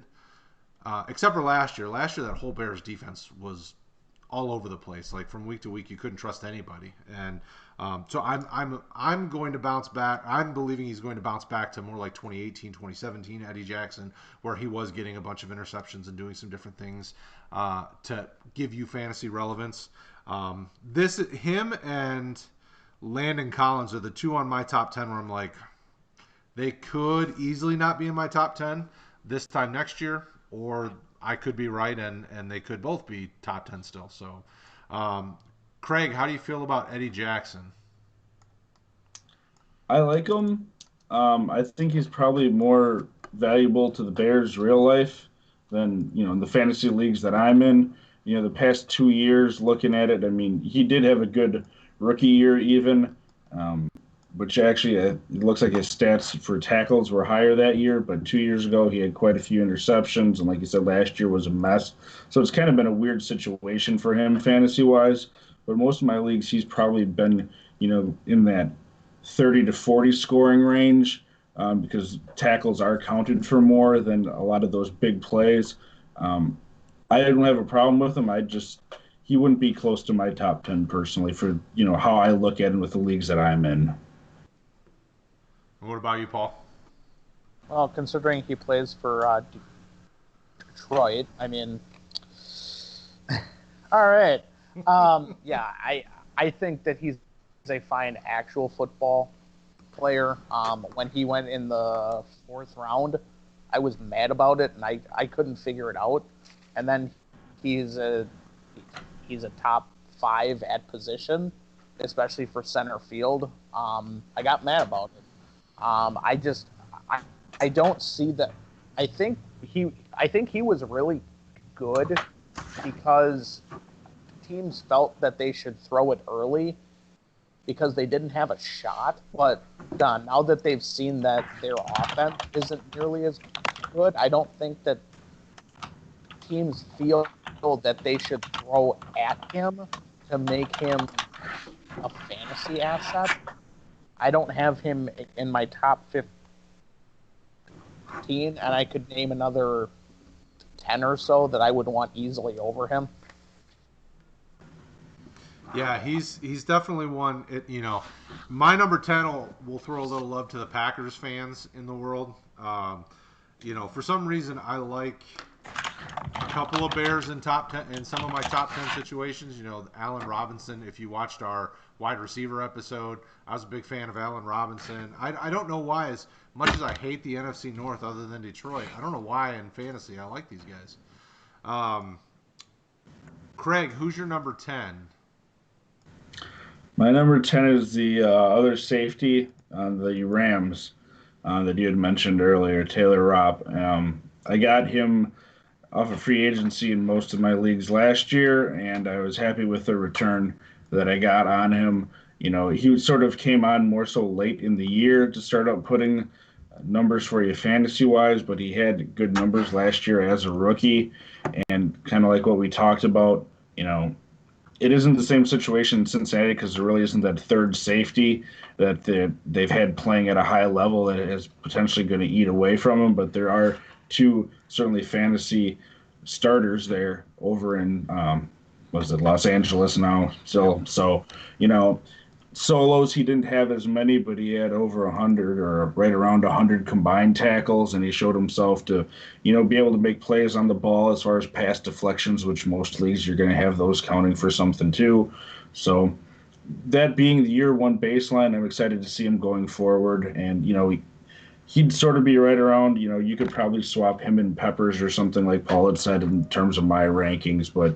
Except for last year. Last year, that whole Bears defense was all over the place. Like from week to week, you couldn't trust anybody. And so I'm going to bounce back. I'm believing he's going to bounce back to more like 2018, 2017 Eddie Jackson, where he was getting a bunch of interceptions and doing some different things to give you fantasy relevance. Him and Landon Collins are the two on my top 10 where I'm like, they could easily not be in my top 10 this time next year. Or I could be right, and they could both be top 10 still. So, Craig, how do you feel about Eddie Jackson? I like him. I think he's probably more valuable to the Bears real life than, in the fantasy leagues that I'm in. The past 2 years, looking at it, I mean, he did have a good rookie year even. which actually it looks like his stats for tackles were higher that year, but 2 years ago he had quite a few interceptions, and like you said, last year was a mess. So it's kind of been a weird situation for him fantasy wise. But most of my leagues, he's probably been, in that 30 to 40 scoring range, because tackles are counted for more than a lot of those big plays. Um, I didn't have a problem with him. He wouldn't be close to my top 10 personally for, how I look at him with the leagues that I'm in. What about you, Paul? Well, considering he plays for Detroit, I mean, all right. Yeah, I think that he's a fine actual football player. When he went in the 4th round, I was mad about it, and I couldn't figure it out. And then he's a top 5 at position, especially for center field. I got mad about it. I don't see that. I think he was really good because teams felt that they should throw it early because they didn't have a shot. But now that they've seen that their offense isn't nearly as good, I don't think that teams feel that they should throw at him to make him a fantasy asset. I don't have him in my top 15, and I could name another 10 or so that I would want easily over him. Yeah, he's definitely one. My number 10 will throw a little love to the Packers fans in the world. For some reason I like a couple of Bears in top 10 in some of my top 10 situations. Allen Robinson. If you watched our wide receiver episode, I was a big fan of Allen Robinson. I don't know why, as much as I hate the NFC North, other than Detroit, I don't know why in fantasy I like these guys. Craig, who's your number 10? My number 10 is the other safety on the Rams that you had mentioned earlier, Taylor Rapp. I got him off of free agency in most of my leagues last year, and I was happy with the return that I got on him. He sort of came on more so late in the year to start out putting numbers for you fantasy wise, but he had good numbers last year as a rookie. And kind of like what we talked about, it isn't the same situation in Cincinnati because there really isn't that third safety that they've had playing at a high level that is potentially going to eat away from them. But there are two certainly fantasy starters there over in was it Los Angeles now still. So solos he didn't have as many, but he had over 100 or right around 100 combined tackles, and he showed himself to be able to make plays on the ball as far as pass deflections, which most leagues you're going to have those counting for something too. So that being the year one baseline, I'm excited to see him going forward. And he'd sort of be right around, you could probably swap him and Peppers or something like Paul had said in terms of my rankings, but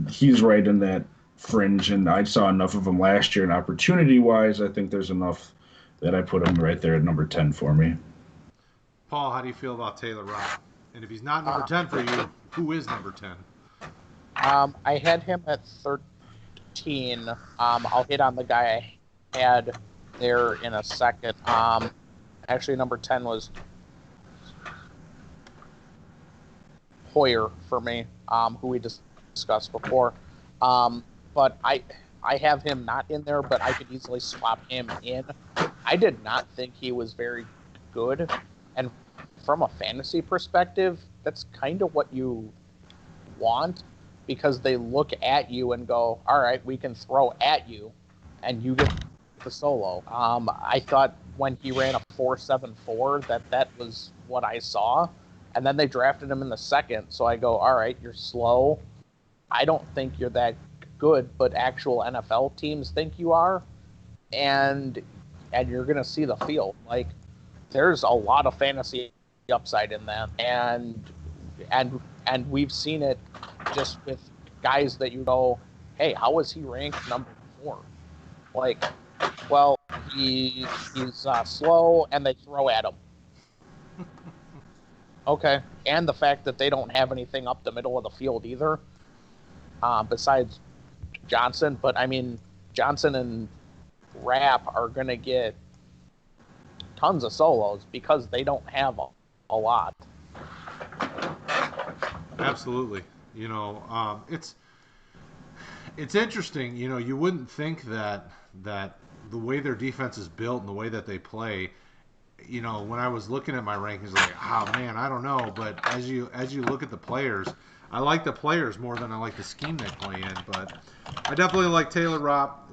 he's right in that fringe, and I saw enough of him last year, and opportunity-wise, I think there's enough that I put him right there at number 10 for me. Paul, how do you feel about Taylor Rapp? And if he's not number 10 for you, who is number 10? I had him at 13. I'll hit on the guy I had there in a second. Actually, number 10 was Hoyer for me, who we discussed before. But I have him not in there, but I could easily swap him in. I did not think he was very good. And from a fantasy perspective, that's kind of what you want, because they look at you and go, all right, we can throw at you, and you get the solo. I thought when he ran a 4.74 that was what I saw. And then they drafted him in the second, so I go, all right, you're slow. I don't think you're that good, but actual NFL teams think you are, and you're gonna see the field. Like, there's a lot of fantasy upside in that, and we've seen it just with guys that you go, hey, how was he ranked number 4? Like, well, he's slow, and they throw at him. Okay, and the fact that they don't have anything up the middle of the field either. Besides Johnson, but I mean, Johnson and Rapp are going to get tons of solos because they don't have a lot. Absolutely. It's interesting. You wouldn't think that the way their defense is built and the way that they play, when I was looking at my rankings, like, oh man, I don't know. But as you look at the players, I like the players more than I like the scheme they play in. But I definitely like Taylor Ropp.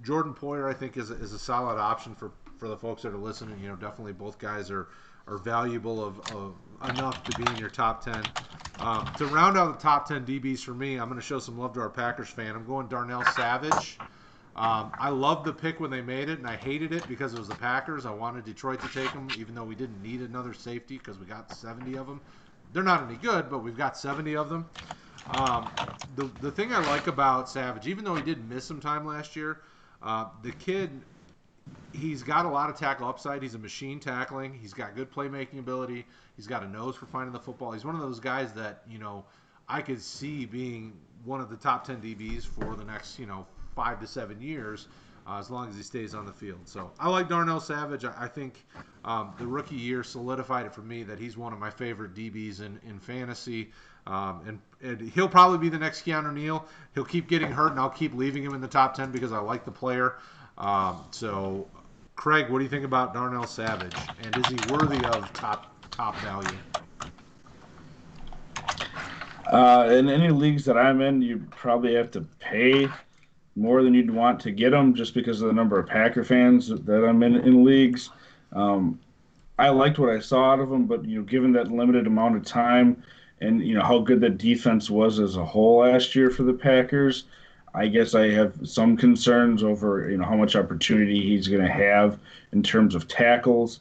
Jordan Poyer, I think, is a solid option for the folks that are listening. Definitely both guys are valuable of enough to be in your top 10. To round out the top 10 DBs for me, I'm going to show some love to our Packers fan. I'm going Darnell Savage. I loved the pick when they made it, and I hated it because it was the Packers. I wanted Detroit to take him, even though we didn't need another safety because we got 70 of them. They're not any good, but we've got 70 of them. The thing I like about Savage, even though he did miss some time last year, the kid, he's got a lot of tackle upside. He's a machine tackling. He's got good playmaking ability. He's got a nose for finding the football. He's one of those guys that, I could see being one of the top 10 DBs for the next, 5 to 7 years, as long as he stays on the field. So I like Darnell Savage. I think the rookie year solidified it for me that he's one of my favorite DBs in fantasy. And he'll probably be the next Keanu Neal. He'll keep getting hurt, and I'll keep leaving him in the top 10 because I like the player. So, Craig, what do you think about Darnell Savage? And is he worthy of top value? In any leagues that I'm in, you probably have to pay more than you'd want to get him just because of the number of Packer fans that I'm in leagues. I liked what I saw out of him, but given that limited amount of time and how good the defense was as a whole last year for the Packers, I guess I have some concerns over how much opportunity he's going to have in terms of tackles.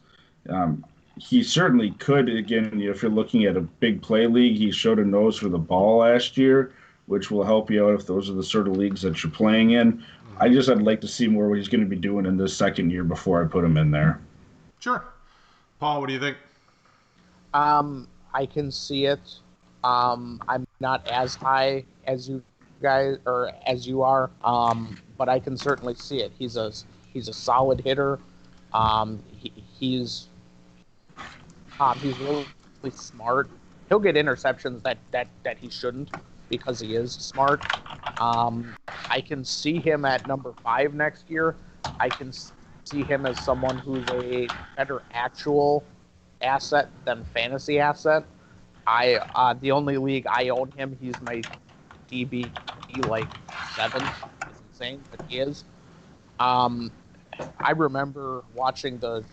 He certainly could, again, if you're looking at a big play league, he showed a nose for the ball last year, which will help you out if those are the sort of leagues that you're playing in. I'd like to see more what he's going to be doing in this second year before I put him in there. Sure. Paul, what do you think? I can see it. I'm not as high as you guys or as you are, but I can certainly see it. He's a solid hitter. He's really smart. He'll get interceptions that he shouldn't because he is smart. I can see him at number 5 next year. I can see him as someone who's a better actual asset than fantasy asset. The only league I own him, he's my DB like 7. It's insane, but he is. I remember watching the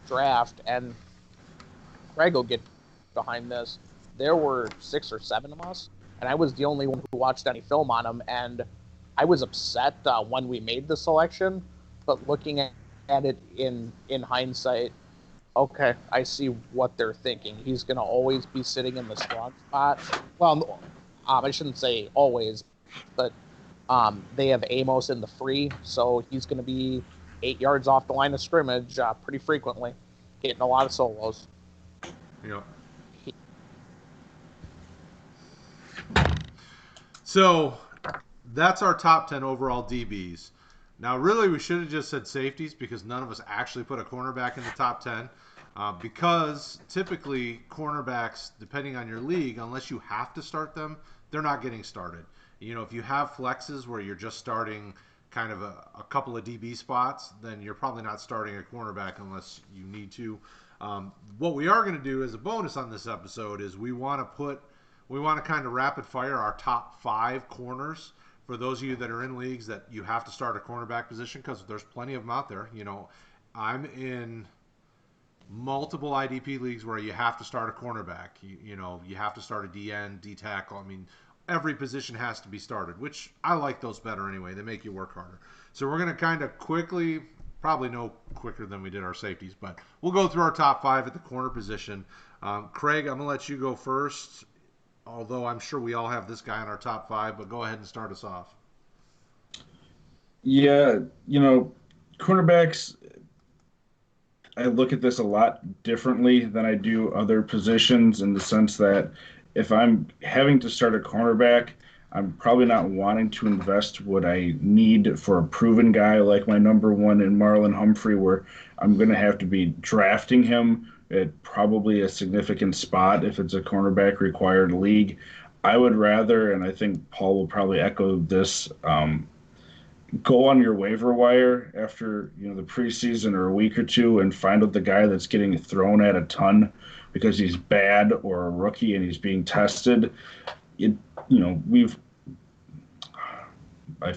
draft, and Craig will get behind this. There were 6 or 7 of us, and I was the only one who watched any film on him, and I was upset when we made the selection, but looking at it in hindsight, okay, I see what they're thinking. He's going to always be sitting in the strong spot. Well, I shouldn't say always, but they have Amos in the free, so he's going to be 8 yards off the line of scrimmage pretty frequently, getting a lot of solos. Yeah. So that's our top 10 overall DBs. Now, really, we should have just said safeties because none of us actually put a cornerback in the top 10. Because typically cornerbacks, depending on your league, unless you have to start them, they're not getting started. If you have flexes where you're just starting kind of a couple of DB spots, then you're probably not starting a cornerback unless you need to. What we are going to do as a bonus on this episode is we want to kind of rapid fire our top 5 corners for those of you that are in leagues that you have to start a cornerback position, because there's plenty of them out there. I'm in multiple IDP leagues where you have to start a cornerback. You have to start a DN, D tackle. I mean, every position has to be started, which I like those better anyway. They make you work harder. So we're going to kind of quickly, probably no quicker than we did our safeties, but we'll go through our top 5 at the corner position. Craig, I'm going to let you go first, although I'm sure we all have this guy in our top 5, but go ahead and start us off. Yeah, cornerbacks, I look at this a lot differently than I do other positions, in the sense that if I'm having to start a cornerback, I'm probably not wanting to invest what I need for a proven guy like my number one in Marlon Humphrey, where I'm going to have to be drafting him at probably a significant spot if it's a cornerback required league. I would rather, and I think Paul will probably echo this, go on your waiver wire after the preseason or a week or two and find out the guy that's getting thrown at a ton because he's bad or a rookie and he's being tested. It we've I,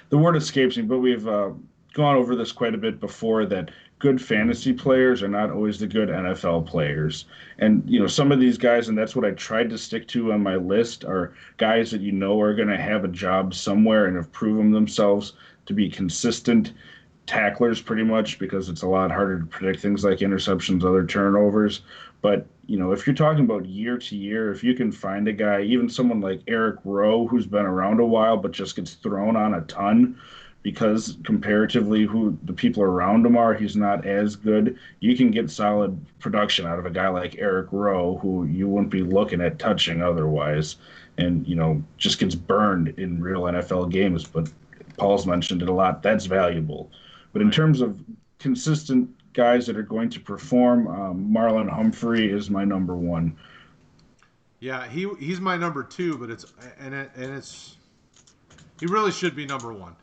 the word escapes me, but we've gone over this quite a bit before that good fantasy players are not always the good NFL players. And, some of these guys, and that's what I tried to stick to on my list, are guys that are going to have a job somewhere and have proven themselves to be consistent tacklers pretty much because it's a lot harder to predict things like interceptions, other turnovers. But, if you're talking about year to year, if you can find a guy, even someone like Eric Rowe, who's been around a while but just gets thrown on a ton because comparatively who the people around him are, he's not as good. You can get solid production out of a guy like Eric Rowe, who you wouldn't be looking at touching otherwise, and, just gets burned in real NFL games. But Paul's mentioned it a lot. That's valuable. But in terms of consistent guys that are going to perform, Marlon Humphrey is my number one. Yeah, he's my number two, but it's he really should be number one.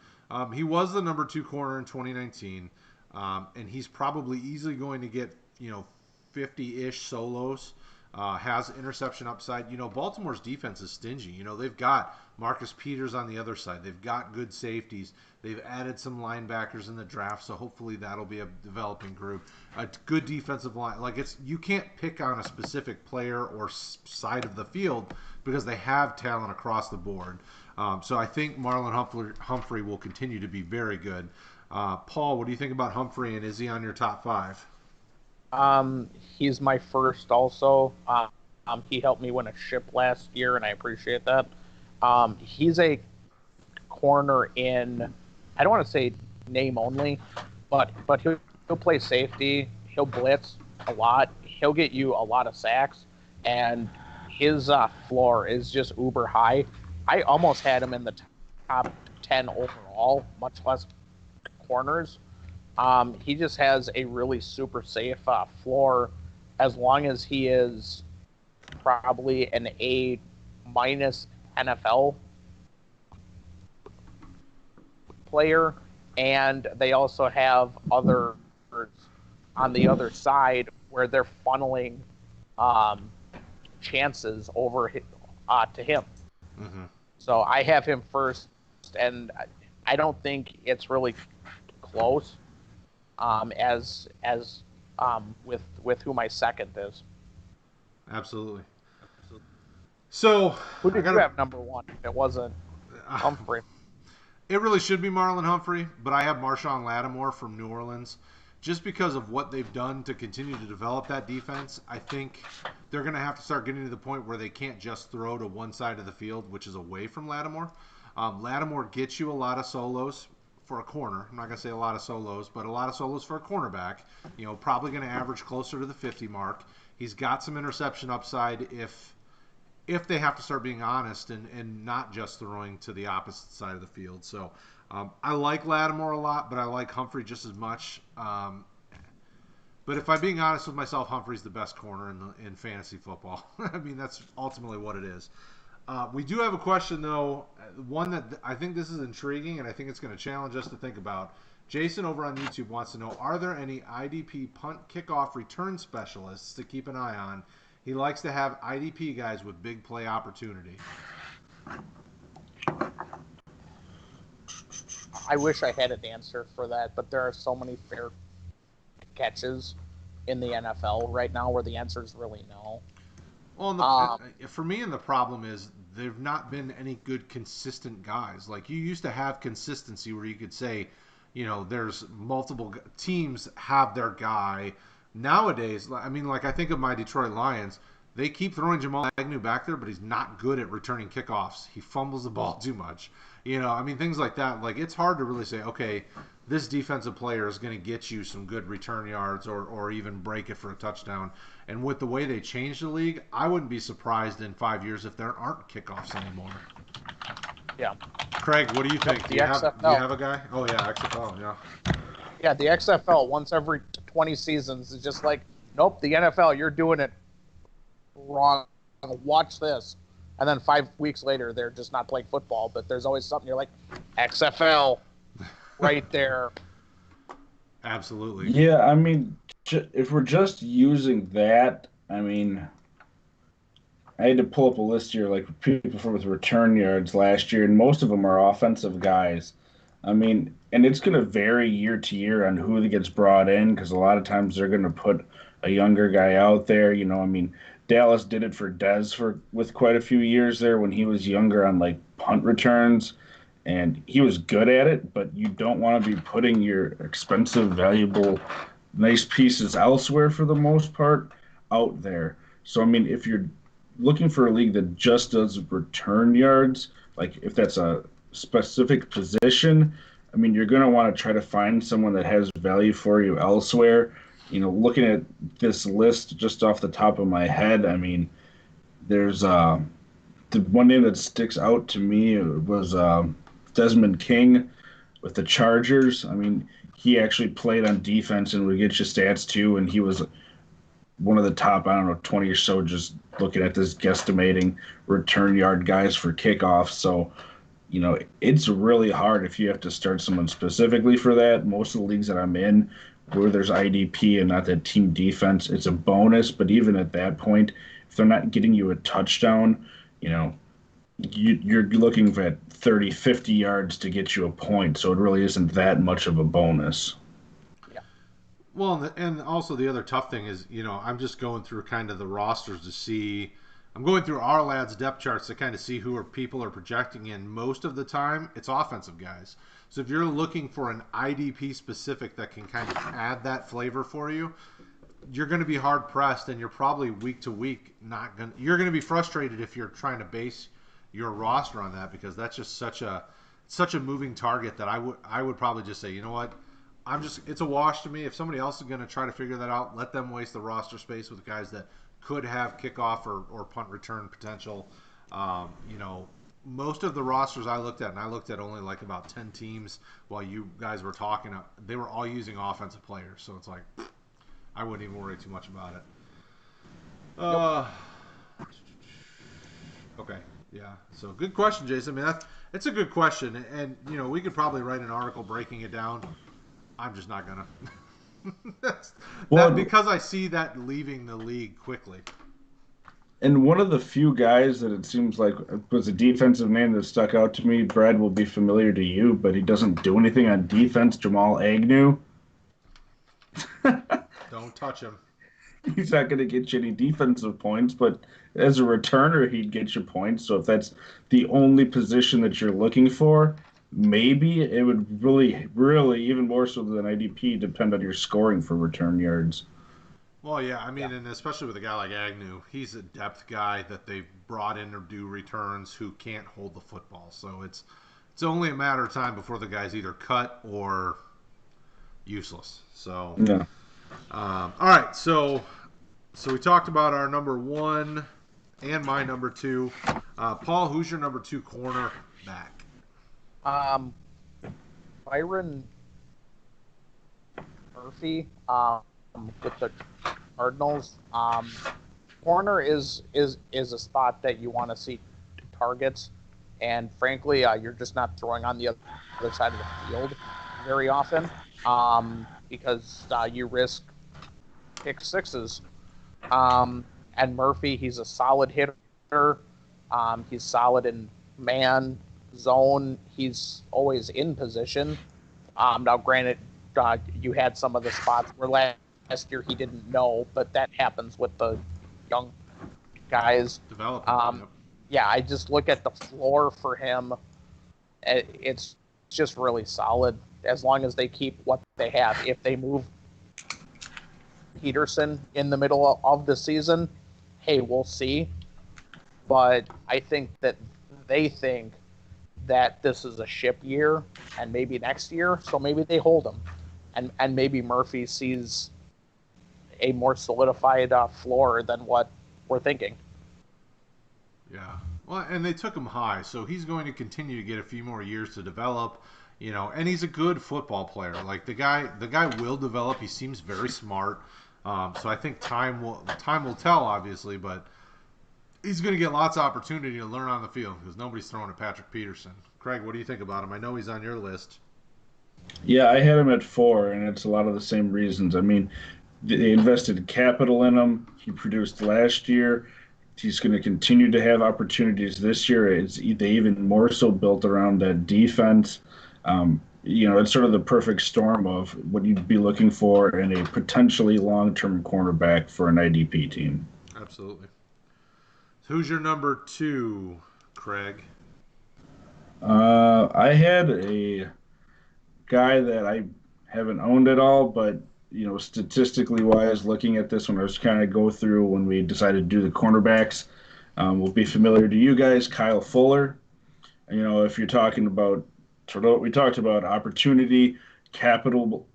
He was the number two corner in 2019, and he's probably easily going to get 50-ish solos. Has interception upside. Baltimore's defense is stingy. They've got Marcus Peters on the other side. They've got good safeties. They've added some linebackers in the draft, so hopefully that'll be a developing group. A good defensive line. You can't pick on a specific player or side of the field because they have talent across the board. So I think Marlon Humphrey will continue to be very good. Paul, what do you think about Humphrey, and is he on your top five? He's my first also. He helped me win a ship last year, and I appreciate that. He's a corner in, I don't want to say name only, but he'll play safety. He'll blitz a lot. He'll get you a lot of sacks, and his floor is just uber high. I almost had him in the top 10 overall, much less corners. He just has a really super safe floor as long as he is probably an A minus NFL player. And they also have others on the other side where they're funneling chances over to him. Mm-hmm. So I have him first, and I don't think it's really close. As with who my second is. Absolutely. So who did you have number one? It wasn't Humphrey. It really should be Marlon Humphrey, but I have Marshawn Lattimore from New Orleans. Just because of what they've done to continue to develop that defense, I think they're going to have to start getting to the point where they can't just throw to one side of the field, which is away from Lattimore. Lattimore gets you a lot of solos for a corner. I'm not going to say a lot of solos, but a lot of solos for a cornerback. Probably going to average closer to the 50 mark. He's got some interception upside if they have to start being honest and not just throwing to the opposite side of the field. So I like Lattimore a lot, but I like Humphrey just as much. But if I'm being honest with myself, Humphrey's the best corner in fantasy football. I mean, that's ultimately what it is. We do have a question, though, one that I think this is intriguing, and I think it's going to challenge us to think about. Jason over on YouTube wants to know, are there any IDP punt kickoff return specialists to keep an eye on? He likes to have IDP guys with big play opportunity. I wish I had an answer for that, but there are so many fair catches in the NFL right now where the answer is really no. Well, for me, the problem is there've not been any good consistent guys. Like, you used to have consistency where you could say, there's multiple teams have their guy. Nowadays, I mean, I think of my Detroit Lions. they keep throwing Jamal Agnew back there, but he's not good at returning kickoffs. He fumbles the ball too much. I mean, things like that. Like, it's hard to really say, okay, this defensive player is going to get you some good return yards or even break it for a touchdown. And with the way they changed the league, I wouldn't be surprised in 5 years if there aren't kickoffs anymore. Yeah. Craig, what do you think? Do you have a guy? Oh, yeah, XFL, yeah. Yeah, the XFL, once every 20 seasons, is just like, nope, the NFL, you're doing it wrong. Watch this. And then 5 weeks later, they're just not playing football, but there's always something you're like, XFL, right there. Absolutely. Yeah, I mean, if we're just using that, I mean, I had to pull up a list here, like people with return yards last year, and most of them are offensive guys. I mean, and it's going to vary year to year on who gets brought in because a lot of times they're going to put a younger guy out there. I mean, Dallas did it for Dez with quite a few years there when he was younger on like punt returns, and he was good at it. But you don't want to be putting your expensive, valuable, nice pieces elsewhere for the most part out there. So I mean, if you're looking for a league that just does return yards, like if that's a specific position, I mean, you're going to want to try to find someone that has value for you elsewhere. Looking at this list just off the top of my head, I mean, there's the one name that sticks out to me was Desmond King with the Chargers. I mean, he actually played on defense and would get you stats too, and he was one of the top, 20 or so, just looking at this guesstimating return yard guys for kickoffs. So, it's really hard if you have to start someone specifically for that. Most of the leagues that I'm in, where there's IDP and not that team defense, it's a bonus. But even at that point, if they're not getting you a touchdown, you're looking at 30, 50 yards to get you a point. So it really isn't that much of a bonus. Well, and also the other tough thing is, I'm just going through kind of the rosters to see. I'm going through our lads' depth charts to kind of see who people are projecting in. Most of the time, it's offensive guys. So if you're looking for an IDP specific that can kind of add that flavor for you, you're going to be hard pressed, and you're probably week to week you're going to be frustrated if you're trying to base your roster on that, because that's just such a moving target that I would probably just say, you know what? It's a wash to me. If somebody else is going to try to figure that out, let them waste the roster space with guys that could have kickoff or punt return potential. Most of the rosters I looked at, and I looked at only like about 10 teams while you guys were talking, they were all using offensive players. So it's like, I wouldn't even worry too much about it. Okay. Yeah. So good question, Jason. I mean, it's a good question. And we could probably write an article breaking it down. I'm just not gonna. Because I see that leaving the league quickly. And one of the few guys that it seems like was a defensive name that stuck out to me, Brad will be familiar to you, but he doesn't do anything on defense, Jamal Agnew. Don't touch him. He's not going to get you any defensive points, but as a returner, he'd get you points. So if that's the only position that you're looking for, maybe it would really, really, even more so than IDP, depend on your scoring for return yards. Well, yeah, I mean, and especially with a guy like Agnew, he's a depth guy that they've brought in to do returns who can't hold the football. So it's only a matter of time before the guy's either cut or useless. So yeah. All right, so we talked about our number one and my number two. Paul, who's your number two cornerback? Byron Murphy with the Cardinals. Corner is a spot that you want to see targets, and frankly, you're just not throwing on the other side of the field very often because you risk pick sixes. And Murphy, he's a solid hitter. He's solid in man, zone. He's always in position. Now, granted, you had some of the spots where last year he didn't know, but that happens with the young guys. Developing. Yeah, I just look at the floor for him. It's just really solid as long as they keep what they have. If they move Peterson in the middle of the season, hey, we'll see. But I think that they think that this is a ship year and maybe next year, so maybe they hold him. And maybe Murphy sees a more solidified floor than what we're thinking. Yeah. Well, and they took him high, so he's going to continue to get a few more years to develop, and he's a good football player. Like the guy will develop. He seems very smart. So I think time will tell, obviously, but he's going to get lots of opportunity to learn on the field because nobody's throwing at Patrick Peterson. Craig, what do you think about him? I know he's on your list. Yeah, I had him at 4, and it's a lot of the same reasons. I mean, they invested capital in him. He produced last year. He's going to continue to have opportunities this year. They even more so built around that defense. It's sort of the perfect storm of what you'd be looking for in a potentially long-term cornerback for an IDP team. Absolutely. Who's your number 2, Craig? I had a guy that I haven't owned at all, but statistically wise, looking at this when I was kind of go through when we decided to do the cornerbacks, will be familiar to you guys, Kyle Fuller. If you're talking about sort of what we talked about, opportunity, capital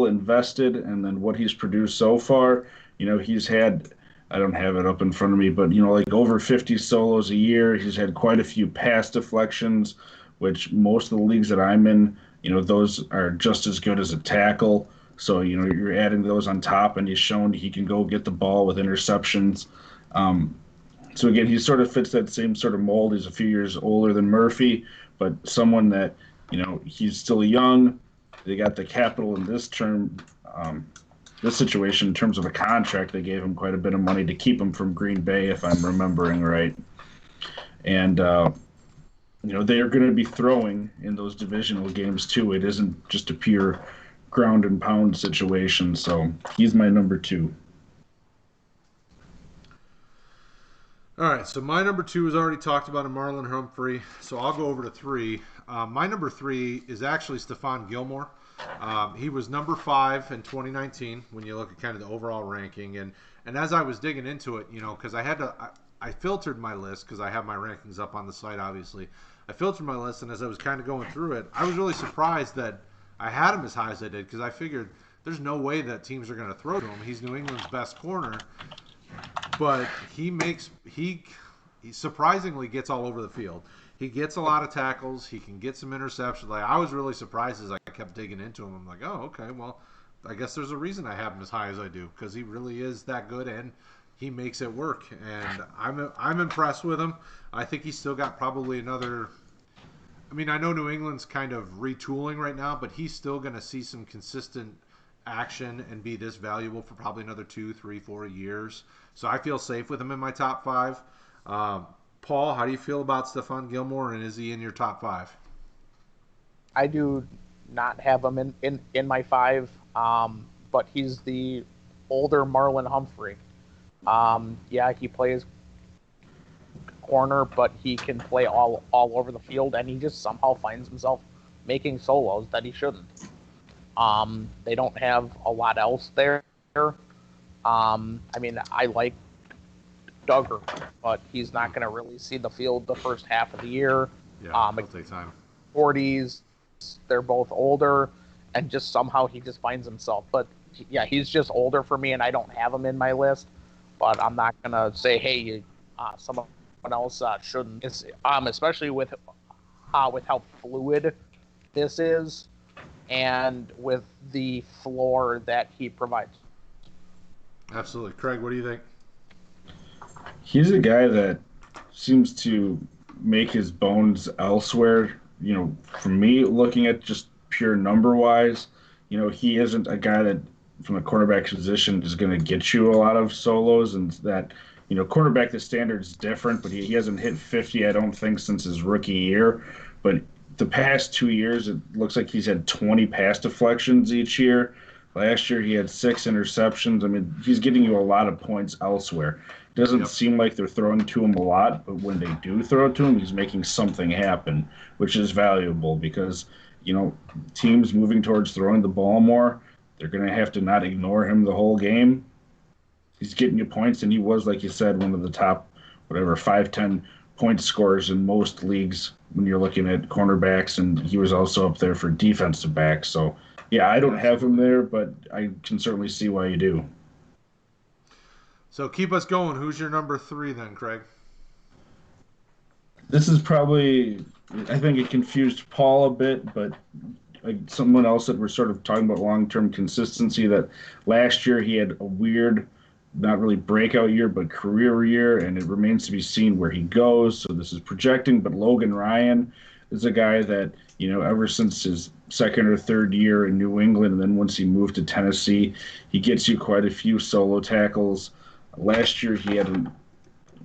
invested, and then what he's produced so far. He's had, I don't have it up in front of me, but like over 50 solos a year. He's had quite a few pass deflections, which most of the leagues that I'm in, those are just as good as a tackle. So, you're adding those on top, and he's shown he can go get the ball with interceptions. So, again, he sort of fits that same sort of mold. He's a few years older than Murphy, but someone that, he's still young. They got the capital in this this situation in terms of a contract. They gave him quite a bit of money to keep him from Green Bay, if I'm remembering right. And, they are going to be throwing in those divisional games, too. It isn't just a pure ground and pound situation. So he's my number 2. All right, so my number 2 is already talked about, Marlon Humphrey. So I'll go over to 3. My number 3 is actually Stephon Gilmore. He was number 5 in 2019 when you look at kind of the overall ranking. And as I was digging into it, because I filtered my list because I have my rankings up on the site, obviously. I filtered my list, and as I was kind of going through it, I was really surprised that I had him as high as I did because I figured there's no way that teams are going to throw to him. He's New England's best corner, but he surprisingly gets all over the field. He gets a lot of tackles. He can get some interceptions. Like, I was really surprised as I kept digging into him. I'm like, oh, okay, well, I guess there's a reason I have him as high as I do because he really is that good and he makes it work. And I'm impressed with him. I think he's still got probably another. I mean, I know New England's kind of retooling right now, but he's still going to see some consistent action and be this valuable for probably another 2, 3, 4 years. So I feel safe with him in my top 5. Paul, how do you feel about Stephon Gilmore, and is he in your top 5? I do not have him in my 5, but he's the older Marlon Humphrey. Yeah, he plays corner, but he can play all over the field, and he just somehow finds himself making solos that he shouldn't. They don't have a lot else there. I mean, I like Duggar, but he's not going to really see the field the first half of the year. Yeah, it'll take time. 40s, they're both older, and just somehow he just finds himself. But yeah, he's just older for me, and I don't have him in my list. But I'm not going to say, hey, someone else shouldn't. It's, especially with how fluid this is, and with the floor that he provides. Absolutely. Craig, what do you think? He's a guy that seems to make his bones elsewhere. For me, looking at just pure number-wise, he isn't a guy that, from a cornerback position, is going to get you a lot of solos, and that, cornerback, the standard's different, but he hasn't hit 50, I don't think, since his rookie year. But the past 2 years, it looks like he's had 20 pass deflections each year. Last year, he had 6 interceptions. I mean, he's getting you a lot of points elsewhere. It doesn't seem like they're throwing to him a lot, but when they do throw it to him, he's making something happen, which is valuable because, teams moving towards throwing the ball more, they're going to have to not ignore him the whole game. he's getting you points, and he was, like you said, one of the top, whatever, 5-10 point scorers in most leagues when you're looking at cornerbacks, and he was also up there for defensive backs. So, yeah, I don't have him there, but I can certainly see why you do. So keep us going. Who's your number 3 then, Craig? This is probably, I think it confused Paul a bit, but like someone else that we're sort of talking about long-term consistency, that last year he had a weird, not really breakout year, but career year, and it remains to be seen where he goes. So this is projecting, but Logan Ryan is a guy that, ever since his second or third year in New England, and then once he moved to Tennessee, he gets you quite a few solo tackles. Last year he had a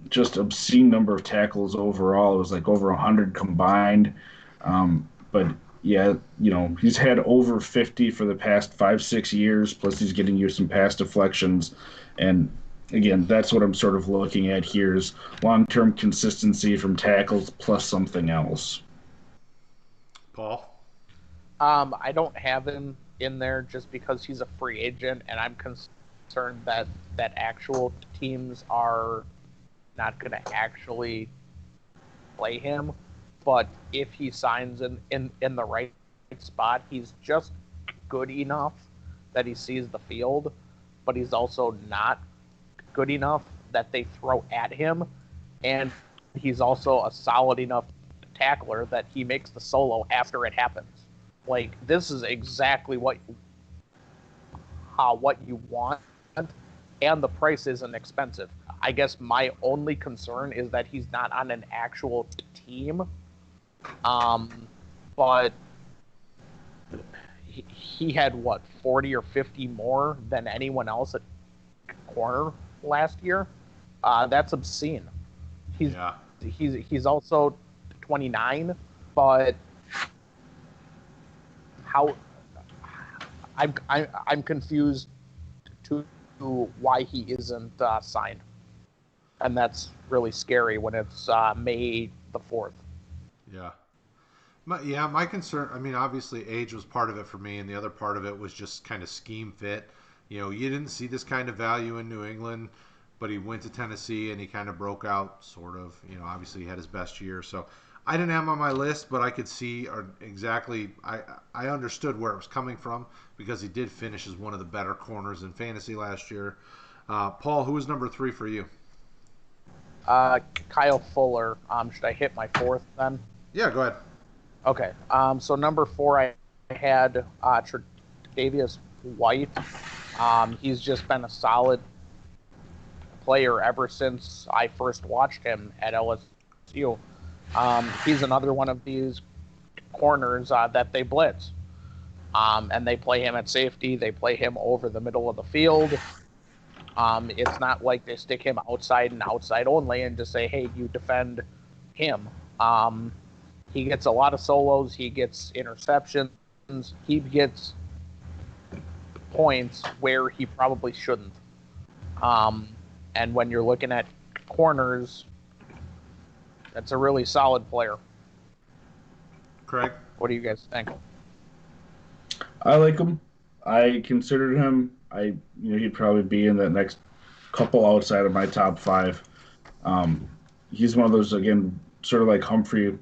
just obscene number of tackles overall. It was like over 100 combined. But yeah, he's had over 50 for the past 5-6 years, plus he's getting you some pass deflections. And again, that's what I'm sort of looking at here is long-term consistency from tackles plus something else. Paul? I don't have him in there just because he's a free agent, and I'm concerned that actual teams are not going to actually play him. But if he signs in the right spot, he's just good enough that he sees the field, but he's also not good enough that they throw at him, and he's also a solid enough tackler that he makes the solo after it happens. Like, this is exactly what you want, and the price isn't expensive. I guess my only concern is that he's not on an actual team. But he had 40 or 50 more than anyone else at corner last year. That's obscene. He's also 29, but how I'm confused to why he isn't signed. And that's really scary when it's May the 4th. Yeah. My concern, obviously age was part of it for me, and the other part of it was just kind of scheme fit. You didn't see this kind of value in New England, but he went to Tennessee and he kind of broke out, sort of. Obviously he had his best year. So I didn't have him on my list, but I could see exactly, I understood where it was coming from because he did finish as one of the better corners in fantasy last year. Paul, who was number 3 for you? Kyle Fuller. Should I hit my 4th then? Yeah, go ahead. Okay. So number 4, I had Tre'Davious White. He's just been a solid player ever since I first watched him at LSU. He's another one of these corners that they blitz. And they play him at safety. They play him over the middle of the field. It's not like they stick him outside and outside only and just say, hey, you defend him. He gets a lot of solos. He gets interceptions. He gets points where he probably shouldn't. And when you're looking at corners, that's a really solid player. Craig? What do you guys think? I like him. I considered him. He'd probably be in that next couple outside of my top 5. He's one of those, again, sort of like Humphrey,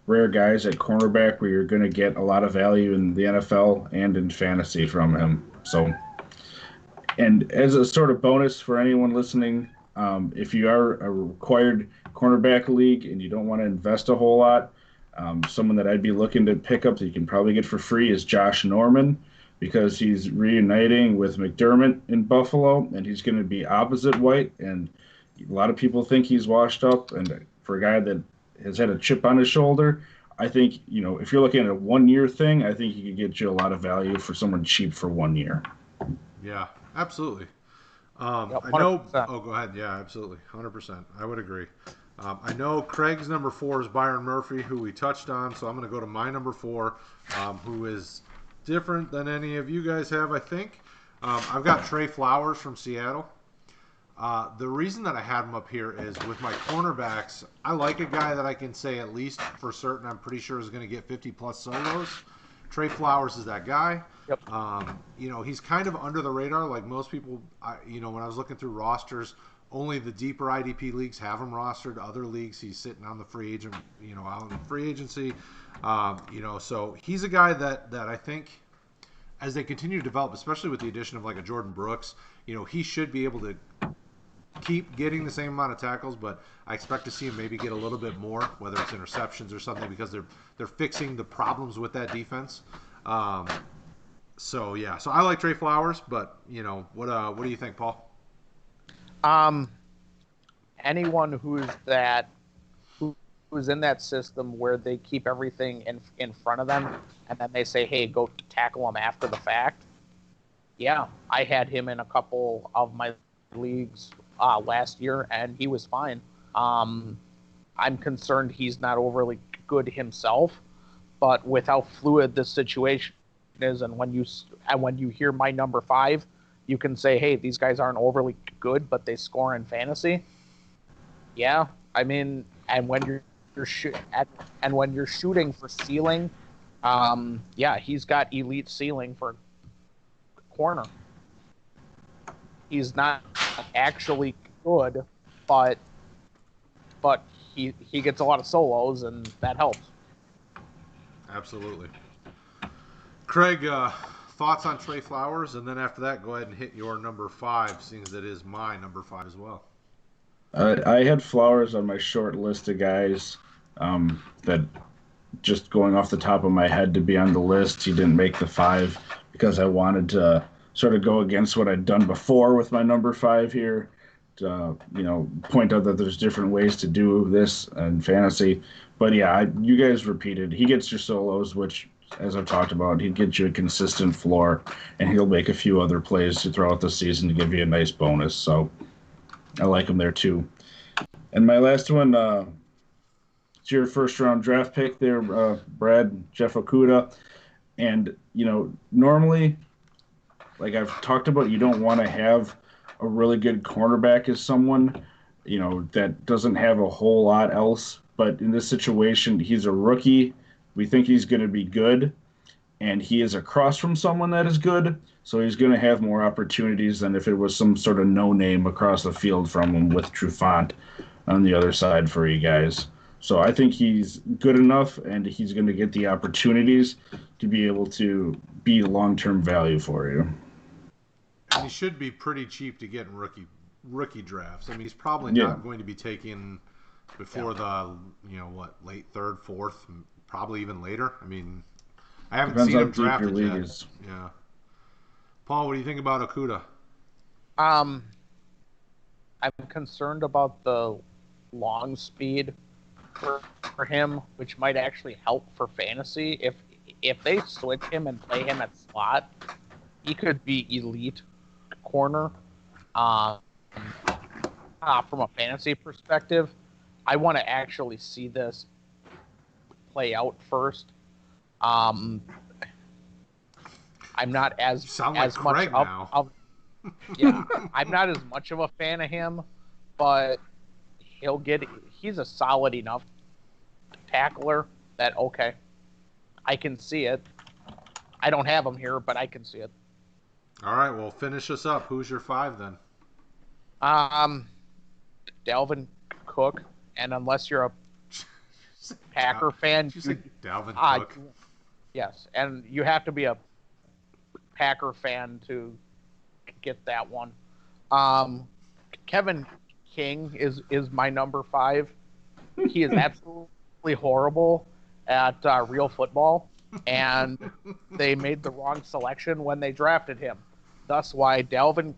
rare guys at cornerback where you're going to get a lot of value in the NFL and in fantasy from him. So, and as a sort of bonus for anyone listening, if you are a required cornerback league and you don't want to invest a whole lot, someone that I'd be looking to pick up that you can probably get for free is Josh Norman, because he's reuniting with McDermott in Buffalo, and he's going to be opposite White, and a lot of people think he's washed up, and for a guy that has had a chip on his shoulder, I think, if you're looking at a 1-year thing, I think he could get you a lot of value for someone cheap for 1 year. Yeah, absolutely. I know. Oh, go ahead. Yeah, absolutely. 100%. I would agree. I know Craig's number 4 is Byron Murphy, who we touched on, so I'm going to go to my number 4, who is different than any of you guys have, I think. I've got Trey Flowers from Seattle. The reason that I had him up here is with my cornerbacks, I like a guy that I can say at least for certain I'm pretty sure is going to get 50-plus solos. Trey Flowers is that guy. Yep. He's kind of under the radar. Like most people, when I was looking through rosters, only the deeper IDP leagues have him rostered. Other leagues, he's sitting on the free agent, out in free agency. So he's a guy that I think, as they continue to develop, especially with the addition of like a Jordan Brooks, he should be able to keep getting the same amount of tackles, but I expect to see him maybe get a little bit more, whether it's interceptions or something, because they're fixing the problems with that defense. So I like Trey Flowers, but what do you think, Paul? Anyone who's in that system where they keep everything in front of them, and then they say, "Hey, go tackle them after the fact." Yeah, I had him in a couple of my leagues last year, and he was fine. I'm concerned he's not overly good himself, but with how fluid this situation is, and when you hear my number 5, you can say, "Hey, these guys aren't overly good, but they score in fantasy." Yeah, I mean, and when you're shooting for ceiling, he's got elite ceiling for corner. He's not actually good, but he gets a lot of solos, and that helps. Absolutely. Craig, thoughts on Trey Flowers, and then after that, go ahead and hit your number 5, seeing as it is my number 5 as well. I had Flowers on my short list of guys that, just going off the top of my head, to be on the list. He didn't make the 5 because I wanted to sort of go against what I'd done before with my number 5 here. To, point out that there's different ways to do this in fantasy. But yeah, you guys repeated. He gets your solos, which, as I've talked about, he'd get you a consistent floor, and he'll make a few other plays throughout the season to give you a nice bonus. So I like him there too. And my last one, it's your first round draft pick there, Brad, Jeff Okudah. And, normally, like I've talked about, you don't want to have a really good cornerback as someone, that doesn't have a whole lot else. But in this situation, he's a rookie. We think he's going to be good, and he is across from someone that is good. So he's going to have more opportunities than if it was some sort of no-name across the field from him with Trufant on the other side for you guys. So I think he's good enough, and he's going to get the opportunities to be able to be long-term value for you. And he should be pretty cheap to get in rookie drafts. I mean, he's probably not going to be taken before the late 3rd, 4th, probably even later. I mean, I haven't seen him drafted yet. Yeah. Paul, what do you think about Okudah? I'm concerned about the long speed for him, which might actually help for fantasy. If they switch him and play him at slot, he could be elite corner. From a fantasy perspective, I want to actually see this play out first. I'm not as much of yeah, I'm not as much of a fan of him, but he's a solid enough tackler that I can see it. I don't have him here, but I can see it. All right, well, finish us up. Who's your 5 then? Dalvin Cook, and unless you're a Packer fan, Did you say Dalvin Cook? Yes, and you have to be a Packer fan to get that one. Kevin King is my number 5. He is absolutely horrible at real football, and they made the wrong selection when they drafted him. That's why Dalvin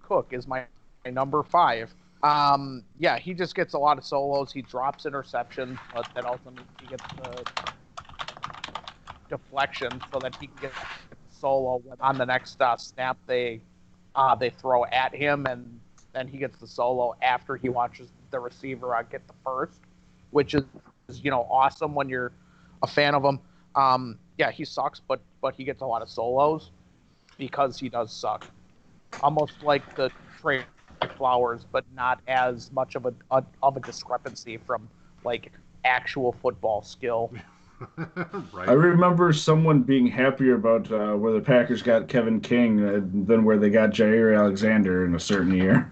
Cook is my number 5. He just gets a lot of solos. He drops interceptions, but that also means he gets the deflection so that he can get solo on the next snap they throw at him, and then he gets the solo after he watches the receiver get the first, which is awesome when you're a fan of him. He sucks, but he gets a lot of solos because he does suck. Almost like the Trey Flowers, but not as much of a discrepancy from like actual football skill. I Right. remember someone being happier about where the Packers got Kevin King than where they got Jair Alexander in a certain year.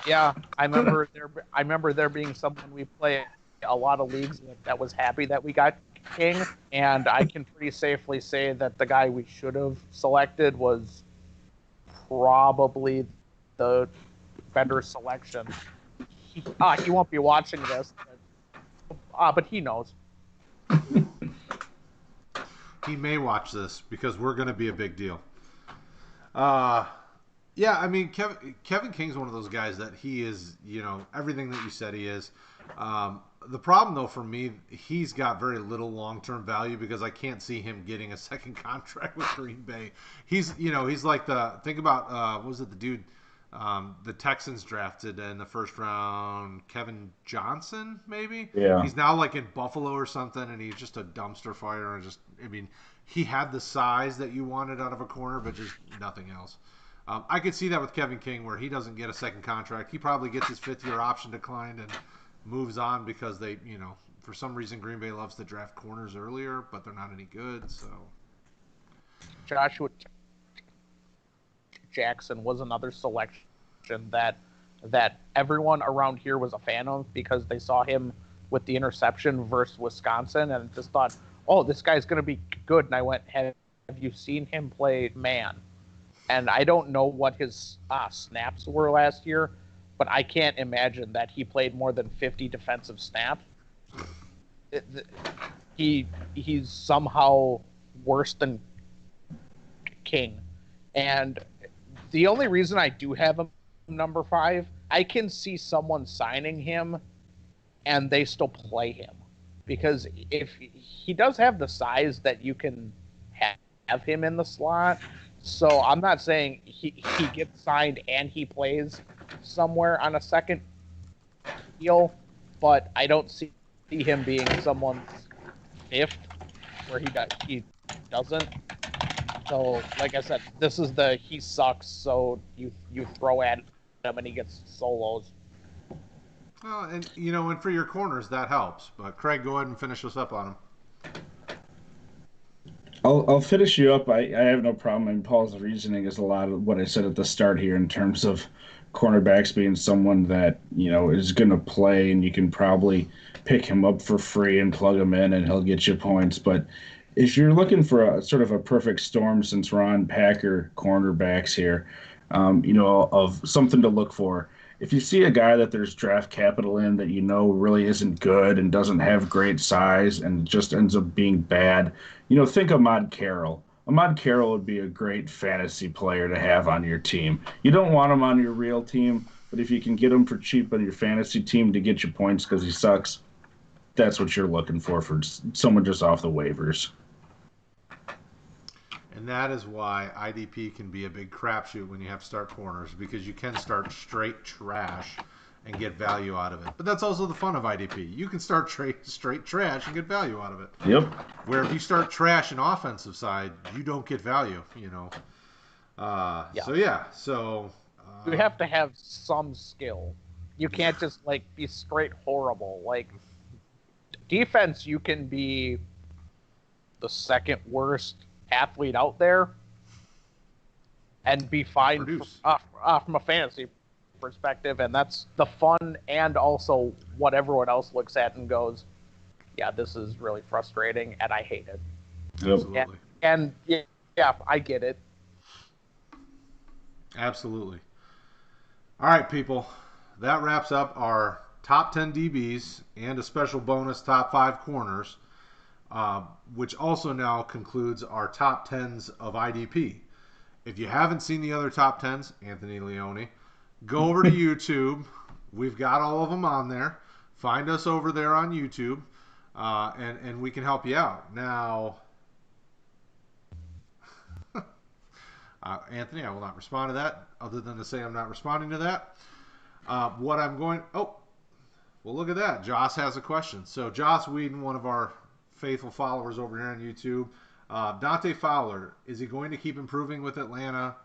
Yeah, I remember there being someone we play a lot of leagues with that was happy that we got King, and I can pretty safely say that the guy we should have selected was probably the better selection. He won't be watching this, but he knows. He may watch this because we're going to be a big deal. Uh, yeah, I mean, Kevin King's one of those guys that he is, everything that you said he is. The problem, though, for me, he's got very little long-term value because I can't see him getting a second contract with Green Bay. He's like think about, what was it, the dude, the Texans drafted in the first round, Kevin Johnson, maybe? Yeah. He's now like in Buffalo or something, and he's just a dumpster fire. I mean, he had the size that you wanted out of a corner, but just nothing else. I could see that with Kevin King, where he doesn't get a second contract. He probably gets his fifth-year option declined and moves on because they, for some reason Green Bay loves to draft corners earlier, but they're not any good. So Joshua Jackson was another selection that everyone around here was a fan of because they saw him with the interception versus Wisconsin and just thought, oh, this guy's going to be good. And I went, have you seen him play man? And I don't know what his snaps were last year, but I can't imagine that he played more than 50 defensive snaps. He's somehow worse than King. And the only reason I do have him number 5, I can see someone signing him and they still play him. Because if he does have the size that you can have him in the slot, so I'm not saying he gets signed and he plays somewhere on a second deal, but I don't see him being someone's 5th where he doesn't. So, like I said, this is he sucks, so you throw at him and he gets solos. well, and for your corners that helps. But Craig, go ahead and finish us up on him. I'll finish you up. I have no problem. And Paul's reasoning is a lot of what I said at the start here in terms of cornerbacks being someone that, is going to play and you can probably pick him up for free and plug him in and he'll get you points. But if you're looking for a sort of a perfect storm, since we're on Packer cornerbacks here, of something to look for. If you see a guy that there's draft capital in that really isn't good and doesn't have great size and just ends up being bad, think Ahmad Carroll. Ahmad Carroll would be a great fantasy player to have on your team. You don't want him on your real team, but if you can get him for cheap on your fantasy team to get you points because he sucks, that's what you're looking for someone just off the waivers. And that is why IDP can be a big crapshoot when you have to start corners because you can start straight trash and get value out of it. But that's also the fun of IDP. You can start straight trash and get value out of it. Yep. Where if you start trash in offensive side, you don't get value. Yeah. So yeah. So You have to have some skill. You can't just be straight horrible. Defense, you can be the second worst athlete out there and be fine from a fantasy perspective, and that's the fun and also what everyone else looks at and goes, yeah, this is really frustrating and I hate it. Absolutely. And yeah, I get it. Absolutely. All right, people. That wraps up our top 10 DBs and a special bonus top 5 corners. Which also now concludes our top 10s of IDP. If you haven't seen the other top 10s, Anthony Leone, go over to YouTube. We've got all of them on there. Find us over there on YouTube, and we can help you out. Now, Anthony, I will not respond to that, other than to say I'm not responding to that. Well, look at that. Joss has a question. So Joss Whedon, one of our faithful followers over here on YouTube. Dante Fowler, is he going to keep improving with Atlanta?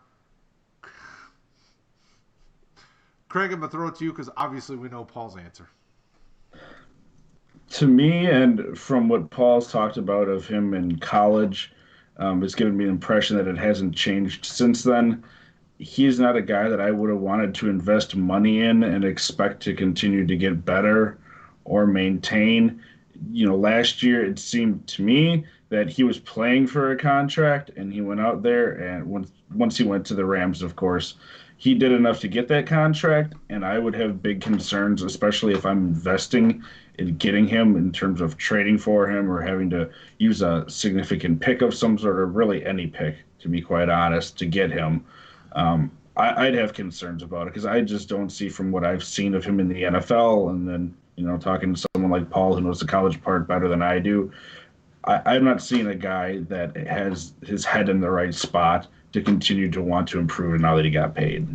Craig, I'm going to throw it to you because obviously we know Paul's answer. To me, and from what Paul's talked about of him in college, it's given me the impression that it hasn't changed since then. He's not a guy that I would have wanted to invest money in and expect to continue to get better or maintain. Last year it seemed to me that he was playing for a contract and he went out there and once he went to the Rams, of course, he did enough to get that contract, and I would have big concerns, especially if I'm investing in getting him in terms of trading for him or having to use a significant pick of some sort, or really any pick, to be quite honest, to get him. I'd have concerns about it because I just don't see from what I've seen of him in the NFL, and then talking to someone like Paul who knows the college part better than I do. I'm not seeing a guy that has his head in the right spot to continue to want to improve now that he got paid.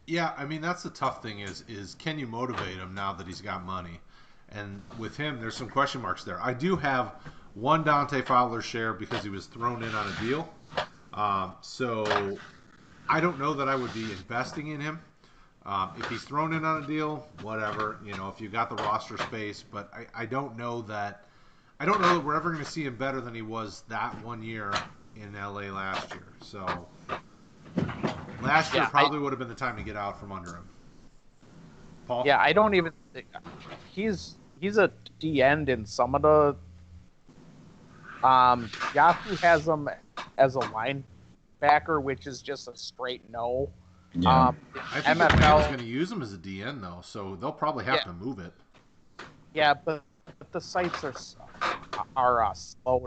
Yeah, I mean that's the tough thing is can you motivate him now that he's got money? And with him, there's some question marks there. I do have one Dante Fowler share because he was thrown in on a deal. So I don't know that I would be investing in him. If he's thrown in on a deal, whatever. If you got the roster space, but I don't know that we're ever going to see him better than he was that 1 year in LA last year. So last year probably would have been the time to get out from under him. Paul? Yeah, I don't even think he's a D end in some of the Yahoo has him as a linebacker, which is just a straight no. Yeah. I think the Rams going to use him as a DN though, so they'll probably have to move it. Yeah, but the sites are slow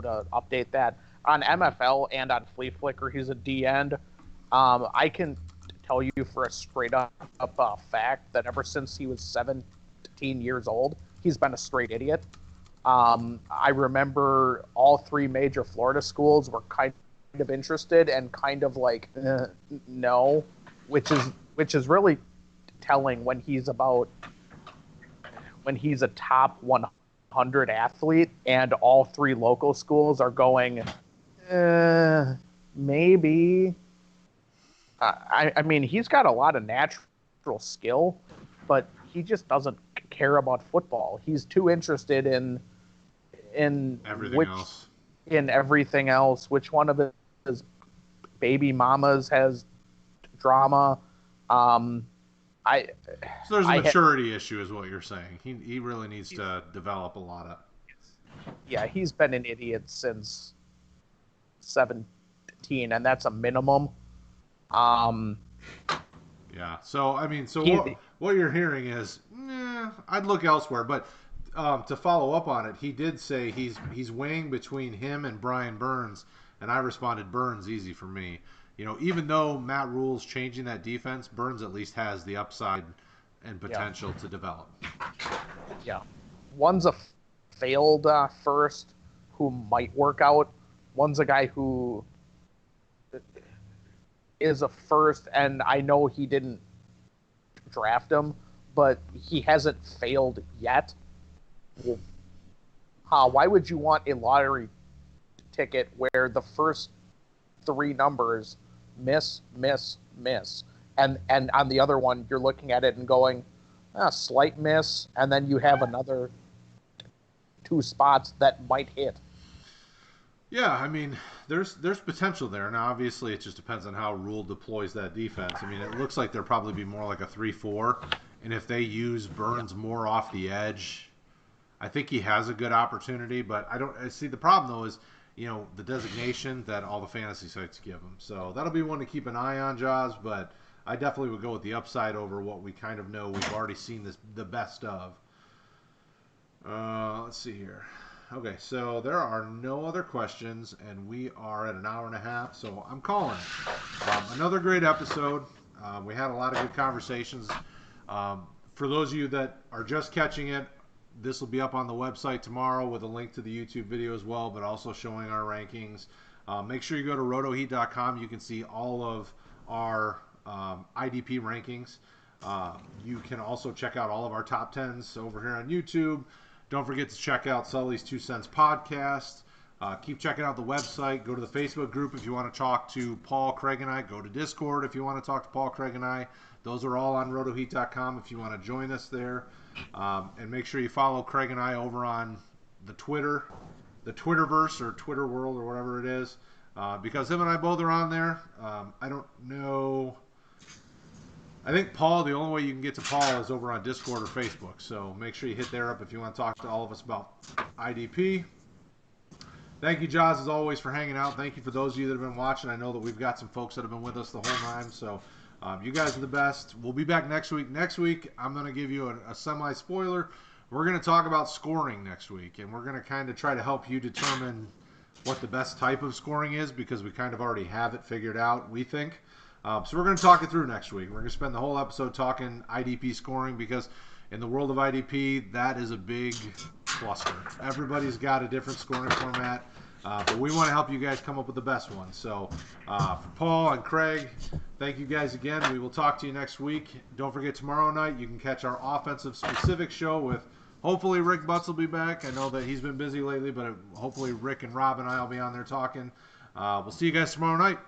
to update that. On MFL and on Flea Flicker, he's a D end. I can tell you for a straight up fact that ever since he was 17 years old, he's been a straight idiot. I remember all three major Florida schools were kind of interested and kind of like no, which is really telling when he's a top 100 athlete and all three local schools are going maybe. I mean, he's got a lot of natural skill, but he just doesn't care about football. He's too interested in everything else. Which one of his baby mamas has drama? So there's a maturity issue, is what you're saying. He really needs to develop a lot of. Yeah, he's been an idiot since 17, and that's a minimum. Yeah. So I mean, what you're hearing is, I'd look elsewhere. But to follow up on it, he did say he's weighing between him and Brian Burns, and I responded, Burns easy for me. Even though Matt Rule's changing that defense, Burns at least has the upside and potential to develop. Yeah. One's a failed first who might work out. One's a guy who is a first, and I know he didn't draft him, but he hasn't failed yet. Why would you want a lottery ticket where the first three numbers miss, and on the other one you're looking at it and going, slight miss, and then you have another two spots that might hit? Yeah, I mean, there's potential there. Now, obviously, it just depends on how Rule deploys that defense. I mean, it looks like there'll probably be more like a 3-4, and if they use Burns more off the edge, I think he has a good opportunity. But I see the problem though is, the designation that all the fantasy sites give him. So that'll be one to keep an eye on, Jaws. But I definitely would go with the upside over what we kind of know we've already seen the best of. Let's see here. Okay, so there are no other questions, and we are at an hour and a half, so I'm calling it. Another great episode. We had a lot of good conversations. For those of you that are just catching it, this will be up on the website tomorrow with a link to the YouTube video as well, but also showing our rankings. Make sure you go to rotoheat.com. You can see all of our IDP rankings. You can also check out all of our top 10s over here on YouTube. Don't forget to check out Sully's 2 Cents podcast. Keep checking out the website. Go to the Facebook group if you want to talk to Paul, Craig, and I. Go to Discord if you want to talk to Paul, Craig, and I. Those are all on rotoheat.com if you want to join us there. And make sure you follow Craig and I over on the Twitterverse or Twitter world or whatever it is. Because him and I both are on there. I don't know. I think Paul, the only way you can get to Paul is over on Discord or Facebook. So make sure you hit there up if you want to talk to all of us about IDP. Thank you, Jaws, as always, for hanging out. Thank you for those of you that have been watching. I know that we've got some folks that have been with us the whole time. So you guys are the best. We'll be back next week. Next week, I'm going to give you a semi-spoiler. We're going to talk about scoring next week. And we're going to kind of try to help you determine what the best type of scoring is, because we kind of already have it figured out, we think. So we're going to talk it through next week. We're going to spend the whole episode talking IDP scoring, because in the world of IDP, that is a big cluster. Everybody's got a different scoring format, but we want to help you guys come up with the best one. So for Paul and Craig, thank you guys again. We will talk to you next week. Don't forget, tomorrow night you can catch our offensive specific show with hopefully Rick Butts will be back. I know that he's been busy lately, but hopefully Rick and Rob and I will be on there talking. We'll see you guys tomorrow night.